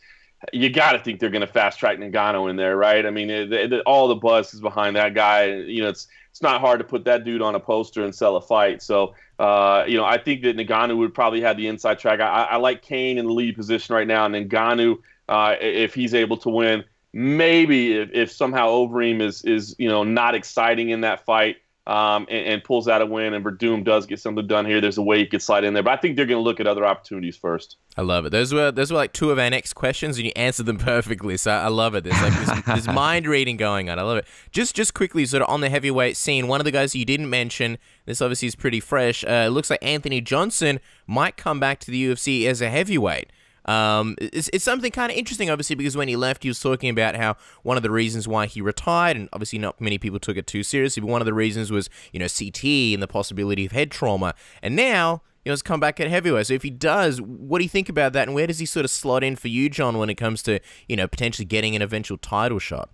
you got to think they're going to fast track Ngannou in there, right? I mean, all the buzz is behind that guy. You know, it's not hard to put that dude on a poster and sell a fight. So, you know, I think that Ngannou would probably have the inside track. I like Kane in the lead position right now, and Ngannou, if he's able to win, maybe if somehow Overeem is you know, not exciting in that fight, and pulls out a win, and Werdum does get something done here, there's a way he could slide in there. But I think they're going to look at other opportunities first. I love it. Those were like two of our next questions, and you answered them perfectly. So I love it. There's like this mind reading going on. I love it. Just quickly, sort of on the heavyweight scene, one of the guys you didn't mention, this obviously is pretty fresh. It looks like Anthony Johnson might come back to the UFC as a heavyweight. It's something kind of interesting, obviously, because when he left, he was talking about how one of the reasons why he retired, and obviously not many people took it too seriously, but one of the reasons was, you know, CT and the possibility of head trauma. And now, you know, he's come back at heavyweight. So if he does, what do you think about that, and where does he sort of slot in for you, John, when it comes to, you know, potentially getting an eventual title shot?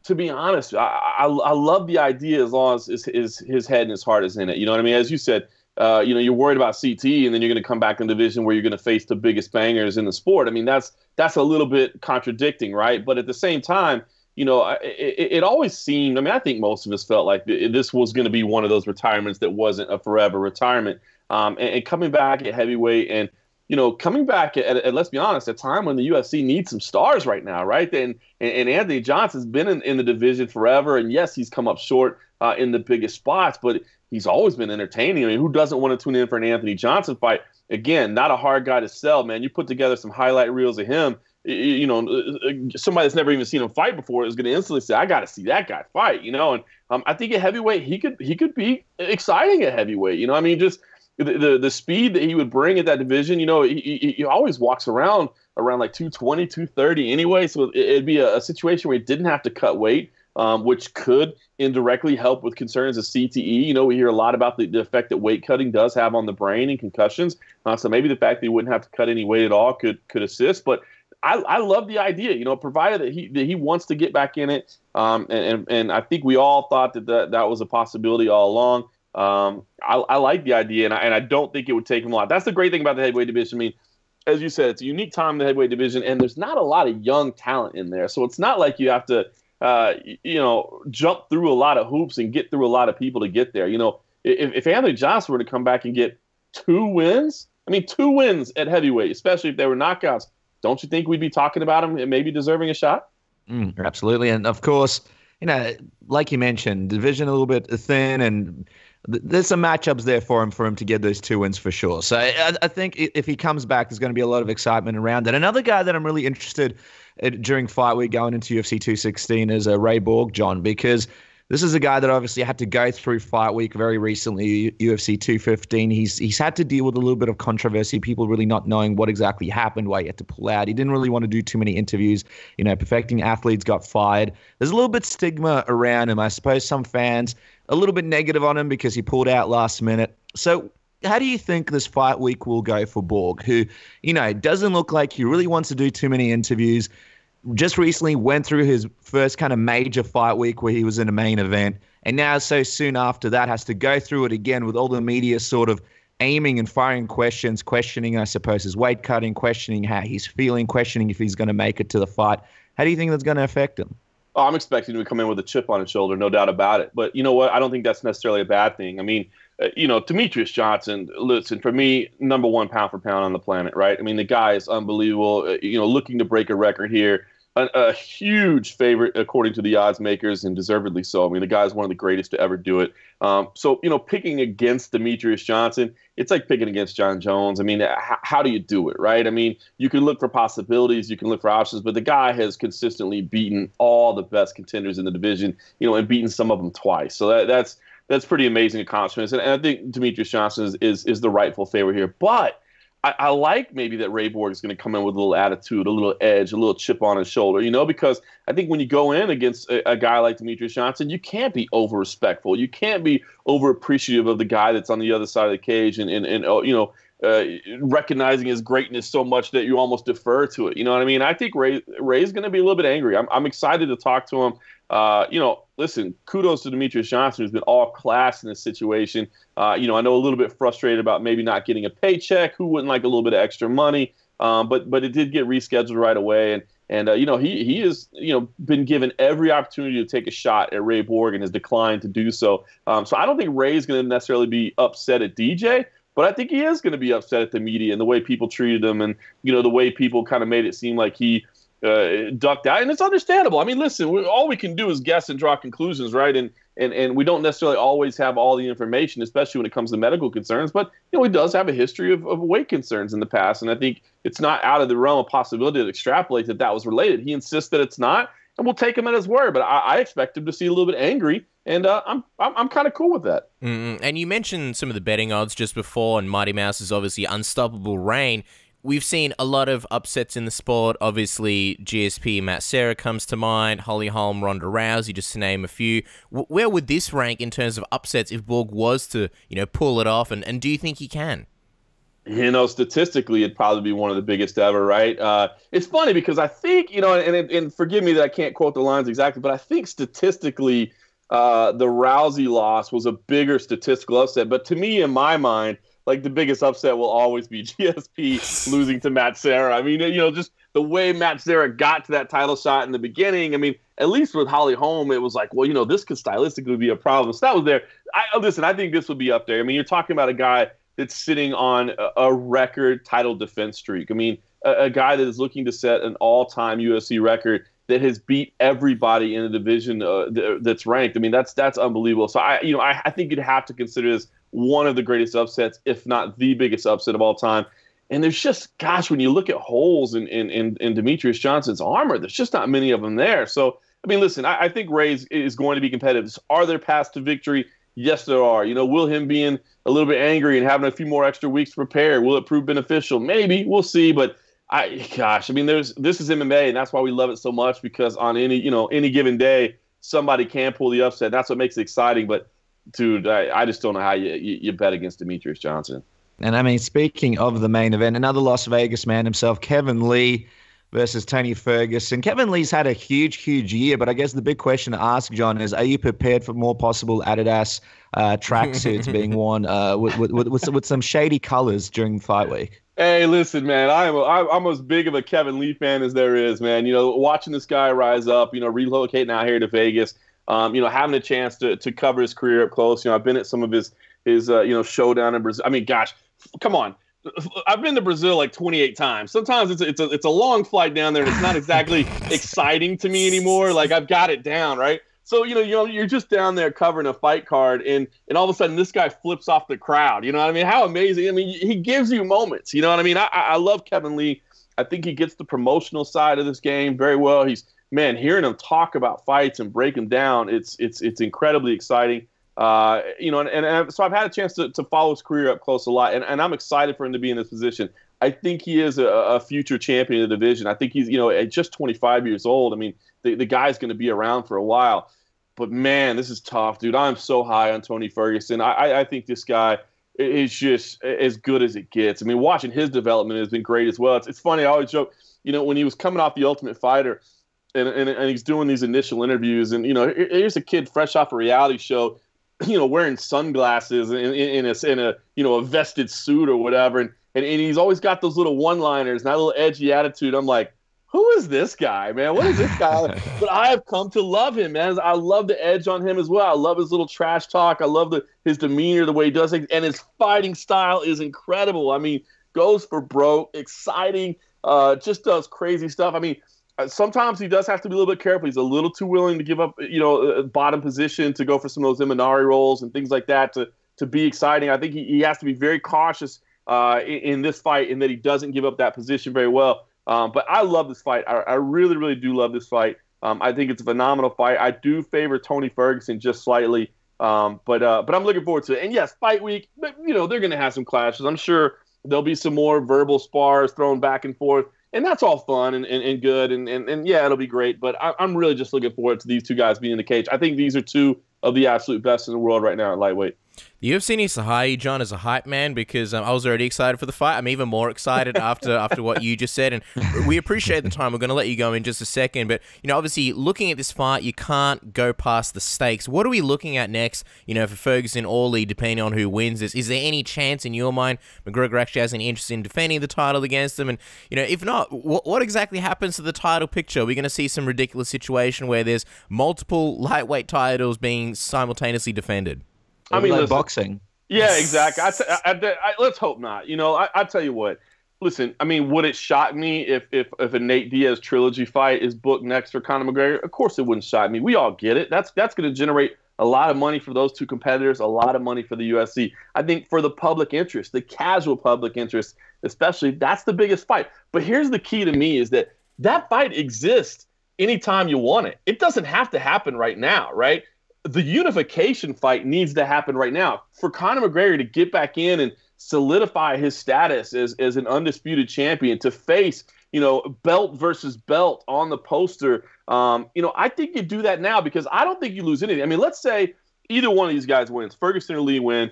To be honest, I love the idea as long as his head and his heart is in it. You know what I mean? As you said, you know, you're worried about CT, and then you're going to come back in the division where you're going to face the biggest bangers in the sport. I mean, that's a little bit contradicting, right? But at the same time, you know, it always seemed, I mean, I think most of us felt like this was going to be one of those retirements that wasn't a forever retirement. And coming back at heavyweight, and, you know, coming back at let's be honest, a time when the UFC needs some stars right now, right? And Anthony Johnson's been in the division forever, and yes, he's come up short in the biggest spots, but he's always been entertaining. I mean, who doesn't want to tune in for an Anthony Johnson fight? Again, not a hard guy to sell, man. You put together some highlight reels of him, you know, somebody that's never even seen him fight before is going to instantly say, I got to see that guy fight, you know? And I think at heavyweight, he could be exciting at heavyweight. You know, I mean, just the speed that he would bring at that division, you know, he always walks around like 220, 230 anyway. So it'd be a situation where he didn't have to cut weight, which could indirectly help with concerns of CTE. You know, we hear a lot about the effect that weight cutting does have on the brain and concussions. So maybe the fact that he wouldn't have to cut any weight at all could assist. But I love the idea, you know, provided that he wants to get back in it. And I think we all thought that was a possibility all along. I like the idea, and I don't think it would take him a lot. That's the great thing about the heavyweight division. I mean, as you said, it's a unique time in the heavyweight division, and there's not a lot of young talent in there. So it's not like you have to you know, jump through a lot of hoops and get through a lot of people to get there. You know, if Anthony Johnson were to come back and get 2 wins, I mean, 2 wins at heavyweight, especially if they were knockouts, don't you think we'd be talking about him and maybe deserving a shot? Absolutely. And of course, you know, like you mentioned, division a little bit thin, and there's some matchups there for him to get those 2 wins for sure. So I think if he comes back, there's going to be a lot of excitement around it. Another guy that I'm really interested during fight week going into UFC 216 is Ray Borg, John, because this is a guy that obviously had to go through fight week very recently, UFC 215. He's had to deal with a little bit of controversy, people really not knowing what exactly happened, why he had to pull out. He didn't really want to do too many interviews. You know, perfecting athletes got fired. There's a little bit stigma around him. I suppose some fans a little bit negative on him because he pulled out last minute. So how do you think this fight week will go for Borg, who, you know, doesn't look like he really wants to do too many interviews? Just recently went through his first kind of major fight week where he was in a main event, and now so soon after that has to go through it again with all the media sort of aiming and firing questions, questioning, I suppose, his weight cutting, questioning how he's feeling, questioning if he's going to make it to the fight. How do you think that's going to affect him? Oh, I'm expecting him to come in with a chip on his shoulder, no doubt about it. But you know what? I don't think that's necessarily a bad thing. I mean, you know, Demetrious Johnson, listen, for me, #1 pound for pound on the planet, right? I mean, the guy is unbelievable, you know, looking to break a record here. A huge favorite, according to the odds makers, and deservedly so. I mean, the guy is one of the greatest to ever do it. So, you know, picking against Demetrious Johnson, it's like picking against John Jones. I mean, how do you do it, right? I mean, you can look for possibilities, you can look for options, but the guy has consistently beaten all the best contenders in the division, you know, and beaten some of them twice. So that's pretty amazing accomplishments. And I think Demetrious Johnson is the rightful favorite here. But I like maybe that Ray Borg is going to come in with a little attitude, a little edge, a little chip on his shoulder, you know, because I think when you go in against a guy like Demetrious Johnson, you can't be over-respectful. You can't be over-appreciative of the guy that's on the other side of the cage and you know, recognizing his greatness so much that you almost defer to it. You know what I mean? I think Ray's going to be a little bit angry. I'm excited to talk to him. You know, listen, kudos to Demetrious Johnson, who's been all class in this situation. You know, I know a little bit frustrated about maybe not getting a paycheck. Who wouldn't like a little bit of extra money? But it did get rescheduled right away. And he has been given every opportunity to take a shot at Ray Borg and has declined to do so. So I don't think Ray's going to necessarily be upset at DJ, but I think he is going to be upset at the media and the way people treated him, and the way people kind of made it seem like he ducked out. And it's understandable. I mean, listen, all we can do is guess and draw conclusions, right? And we don't necessarily always have all the information, especially when it comes to medical concerns. But he does have a history of weight concerns in the past, and I think it's not out of the realm of possibility to extrapolate that was related. He insists that it's not, and we'll take him at his word. But I expect him to see a little bit angry, and I'm kind of cool with that. And you mentioned some of the betting odds just before, and Mighty Mouse is obviously unstoppable reign. We've seen a lot of upsets in the sport. Obviously, GSP Matt Serra comes to mind, Holly Holm, Ronda Rousey, just to name a few. Where would this rank in terms of upsets if Borg was to, pull it off? And do you think he can? Statistically, it'd probably be one of the biggest ever, right? It's funny because I think, and forgive me that I can't quote the lines exactly, but I think statistically, the Rousey loss was a bigger statistical upset. But to me, in my mind, like, the biggest upset will always be GSP losing to Matt Serra. I mean, just the way Matt Serra got to that title shot in the beginning. I mean, at least with Holly Holm, it was like, well, this could stylistically be a problem. So that was there. I think this would be up there. I mean, you're talking about a guy that's sitting on a record title defense streak. I mean, a guy that is looking to set an all-time UFC record that has beat everybody in the division that's ranked. I mean, that's unbelievable. So I think you'd have to consider this one of the greatest upsets, if not the biggest upset of all time. And there's just, gosh, when you look at holes in Demetrious Johnson's armor, there's just not many of them there. So, I mean, listen, I think Ray is going to be competitive. Are there paths to victory? Yes, there are. Will him being a little bit angry and having a few more extra weeks to prepare, will it prove beneficial? Maybe. We'll see. But this is MMA, and that's why we love it so much, because on any given day, somebody can pull the upset. That's what makes it exciting. But dude, I just don't know how you bet against Demetrious Johnson. And I mean, speaking of the main event, another Las Vegas man himself, Kevin Lee versus Tony Ferguson. Kevin Lee's had a huge year, but I guess the big question to ask, John, is are you prepared for more possible Adidas tracksuits being worn with some shady colors during fight week? Hey, listen, man, I'm as big of a Kevin Lee fan as there is, man. Watching this guy rise up, relocating out here to Vegas, having a chance to cover his career up close. I've been at some of his showdown in Brazil. I mean, gosh, come on. I've been to Brazil like 28 times. Sometimes it's a long flight down there, and it's not exactly exciting to me anymore. Like, I've got it down, right? So, you're just down there covering a fight card, and all of a sudden this guy flips off the crowd. You know what I mean? How amazing. I mean, he gives you moments. You know what I mean? I love Kevin Lee. I think he gets the promotional side of this game very well. Hearing him talk about fights and break them down, it's incredibly exciting. So I've had a chance to follow his career up close a lot, and I'm excited for him to be in this position. I think he is a future champion of the division. I think he's, at just 25 years old. I mean, the guy's going to be around for a while. But, man, this is tough, dude. I'm so high on Tony Ferguson. I think this guy is just as good as it gets. I mean, watching his development has been great as well. It's funny. I always joke, when he was coming off The Ultimate Fighter and he's doing these initial interviews, and, here's a kid fresh off a reality show, wearing sunglasses in a vested suit or whatever. And he's always got those little one-liners and that little edgy attitude. I'm like, who is this guy, man? What is this guy? But I have come to love him, man. I love the edge on him as well. I love his little trash talk. I love his demeanor, the way he does things. And his fighting style is incredible. I mean, goes for broke, exciting, just does crazy stuff. I mean, sometimes he does have to be a little bit careful. He's a little too willing to give up, a bottom position to go for some of those Imanari rolls and things like that to be exciting. I think he has to be very cautious in this fight, in that he doesn't give up that position very well. But I love this fight. I really, really do love this fight. I think it's a phenomenal fight. I do favor Tony Ferguson just slightly, but I'm looking forward to it. And yes, fight week, they're going to have some clashes. I'm sure there'll be some more verbal spars thrown back and forth. And that's all fun and good, and yeah, it'll be great. But I'm really just looking forward to these two guys being in the cage. I think these are two of the absolute best in the world right now at lightweight. The UFC needs to hire you, John, as a hype man, because I was already excited for the fight. I'm even more excited after what you just said, and we appreciate the time. We're going to let you go in just a second, but obviously, looking at this fight, you can't go past the stakes. What are we looking at next? For Ferguson or Lee, depending on who wins this. Is there any chance in your mind McGregor actually has any interest in defending the title against him? And if not, what exactly happens to the title picture? Are we going to see some ridiculous situation where there's multiple lightweight titles being simultaneously defended? I mean, listen, boxing. Yeah, exactly. Let's hope not. I tell you what. Listen, I mean, would it shock me if a Nate Diaz trilogy fight is booked next for Conor McGregor? Of course, it wouldn't shock me. We all get it. That's going to generate a lot of money for those two competitors, a lot of money for the UFC. I think for the public interest, the casual public interest, especially, that's the biggest fight. But here's the key to me: is that fight exists anytime you want it. It doesn't have to happen right now, right? The unification fight needs to happen right now for Conor McGregor to get back in and solidify his status as an undisputed champion, to face, belt versus belt on the poster. I think you do that now, because I don't think you lose anything. I mean, let's say either one of these guys wins, Ferguson or Lee win,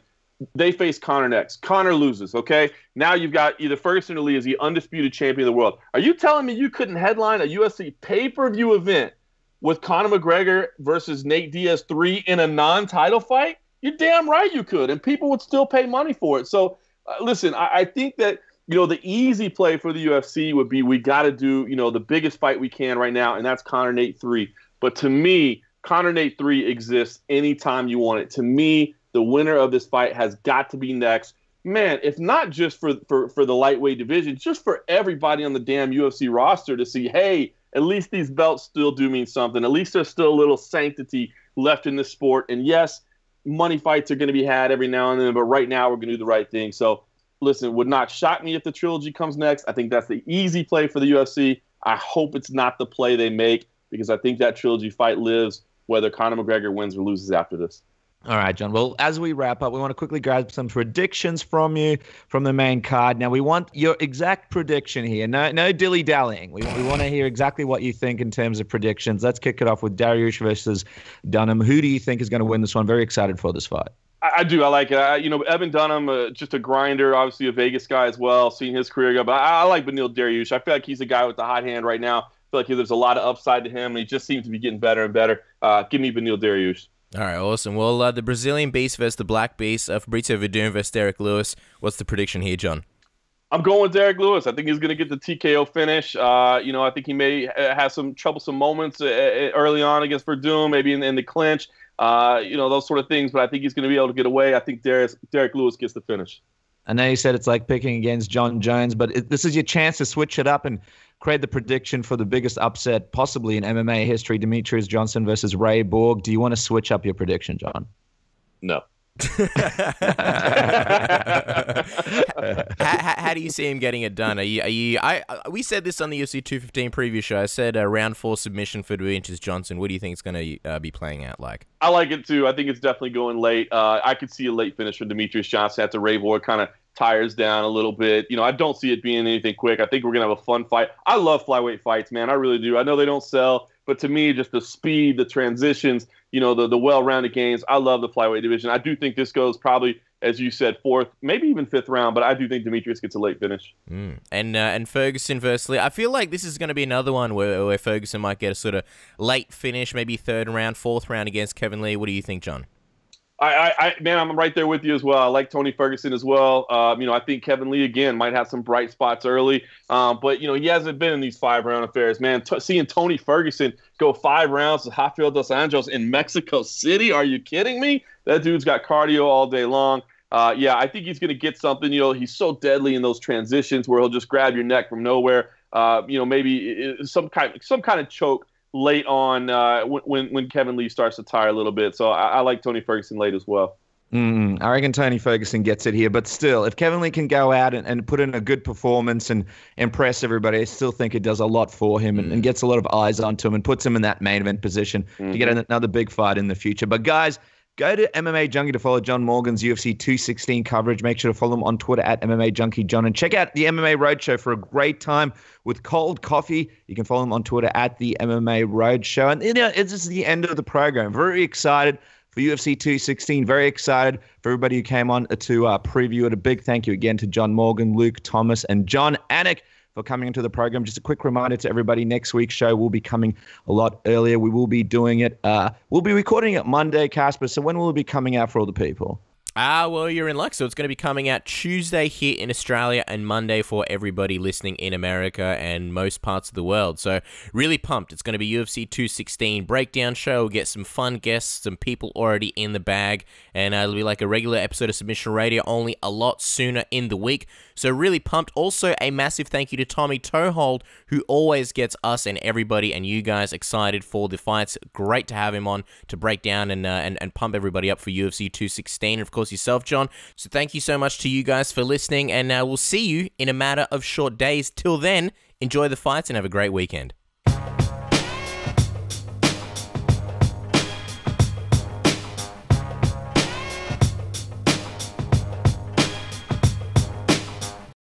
they face Conor next. Conor loses, okay? Now you've got either Ferguson or Lee as the undisputed champion of the world. Are you telling me you couldn't headline a UFC pay-per-view event with Conor McGregor versus Nate Diaz 3 in a non-title fight? You're damn right you could, and people would still pay money for it. So, listen, I think that, the easy play for the UFC would be, we got to do, the biggest fight we can right now, and that's Conor Nate 3. But to me, Conor Nate 3 exists anytime you want it. To me, the winner of this fight has got to be next. Man, if not just for the lightweight division, just for everybody on the damn UFC roster to see, hey, at least these belts still do mean something. At least there's still a little sanctity left in this sport. And yes, money fights are going to be had every now and then, but right now we're going to do the right thing. So, listen, it would not shock me if the trilogy comes next. I think that's the easy play for the UFC. I hope it's not the play they make, because I think that trilogy fight lives whether Conor McGregor wins or loses after this. All right, John. Well, as we wrap up, we want to quickly grab some predictions from you from the main card. Now, we want your exact prediction here. No dilly-dallying. We want to hear exactly what you think in terms of predictions. Let's kick it off with Dariush versus Dunham. Who do you think is going to win this one? Very excited for this fight. I do. I like it. Evan Dunham, just a grinder, obviously a Vegas guy as well, seeing his career go. But I like Beneil Dariush. I feel like he's a guy with the hot hand right now. I feel like there's a lot of upside to him, and he just seems to be getting better and better. Give me Beneil Dariush. All right, awesome. Well, the Brazilian Beast versus the Black Beast, Fabricio Werdum versus Derrick Lewis. What's the prediction here, John? I'm going with Derrick Lewis. I think he's going to get the TKO finish. I think he may have some troublesome moments early on against Werdum, maybe in the clinch, those sort of things. But I think he's going to be able to get away. I think Derrick Lewis gets the finish. I know you said it's like picking against Jon Jones, but this is your chance to switch it up and create the prediction for the biggest upset possibly in MMA history, Demetrious Johnson versus Ray Borg. Do you want to switch up your prediction, John? No. How do you see him getting it done? We said this on the UFC 215 preview show. I said a round 4 submission for Demetrious Johnson. What do you think it's going to be playing out like? I like it too. I think it's definitely going late. I could see a late finish for Demetrious Johnson after Ray Borg kind of tires down a little bit. I don't see it being anything quick. I think we're going to have a fun fight. I love flyweight fights, man. I really do. I know they don't sell, but to me, just the speed, the transitions, the well-rounded games, I love the flyweight division. I do think this goes probably, as you said, 4th, maybe even 5th round, but I do think Demetrious gets a late finish. And Ferguson versus Lee. I feel like this is going to be another one where Ferguson might get a sort of late finish, maybe 3rd round, 4th round against Kevin Lee. What do you think, John? Man, I'm right there with you as well. I like Tony Ferguson as well. I think Kevin Lee, again, might have some bright spots early. But, he hasn't been in these 5-round affairs, man. Seeing Tony Ferguson go 5 rounds to Rafael dos Anjos in Mexico City. Are you kidding me? That dude's got cardio all day long. I think he's going to get something. He's so deadly in those transitions where he'll just grab your neck from nowhere. Maybe some kind of choke late on when Kevin Lee starts to tire a little bit. So I like Tony Ferguson late as well. I reckon Tony Ferguson gets it here. But still, if Kevin Lee can go out and put in a good performance and impress everybody, I still think it does a lot for him and gets a lot of eyes onto him and puts him in that main event position to get another big fight in the future. But guys, go to MMA Junkie to follow John Morgan's UFC 216 coverage. Make sure to follow him on Twitter at MMA Junkie John. And check out the MMA Roadshow for a great time with cold coffee. You can follow him on Twitter at the MMA Roadshow. And this is the end of the program. Very excited for UFC 216. Very excited for everybody who came on to preview it. A big thank you again to John Morgan, Luke Thomas, and Jon Anik for coming into the program. Just a quick reminder to everybody, next week's show will be coming a lot earlier. We will be doing it. We'll be recording it Monday, Casper. So when will it be coming out for all the people? Well, you're in luck. So it's going to be coming out Tuesday here in Australia and Monday for everybody listening in America and most parts of the world. So really pumped. It's going to be UFC 216 breakdown show. We'll get some fun guests, some people already in the bag, and it'll be like a regular episode of Submission Radio, only a lot sooner in the week. So really pumped. Also, a massive thank you to Tommy Toehold, who always gets us and everybody and you guys excited for the fights. Great to have him on to break down and pump everybody up for UFC 216. And of course, yourself, John. So thank you so much to you guys for listening, and we'll see you in a matter of short days. Till then, enjoy the fights and have a great weekend.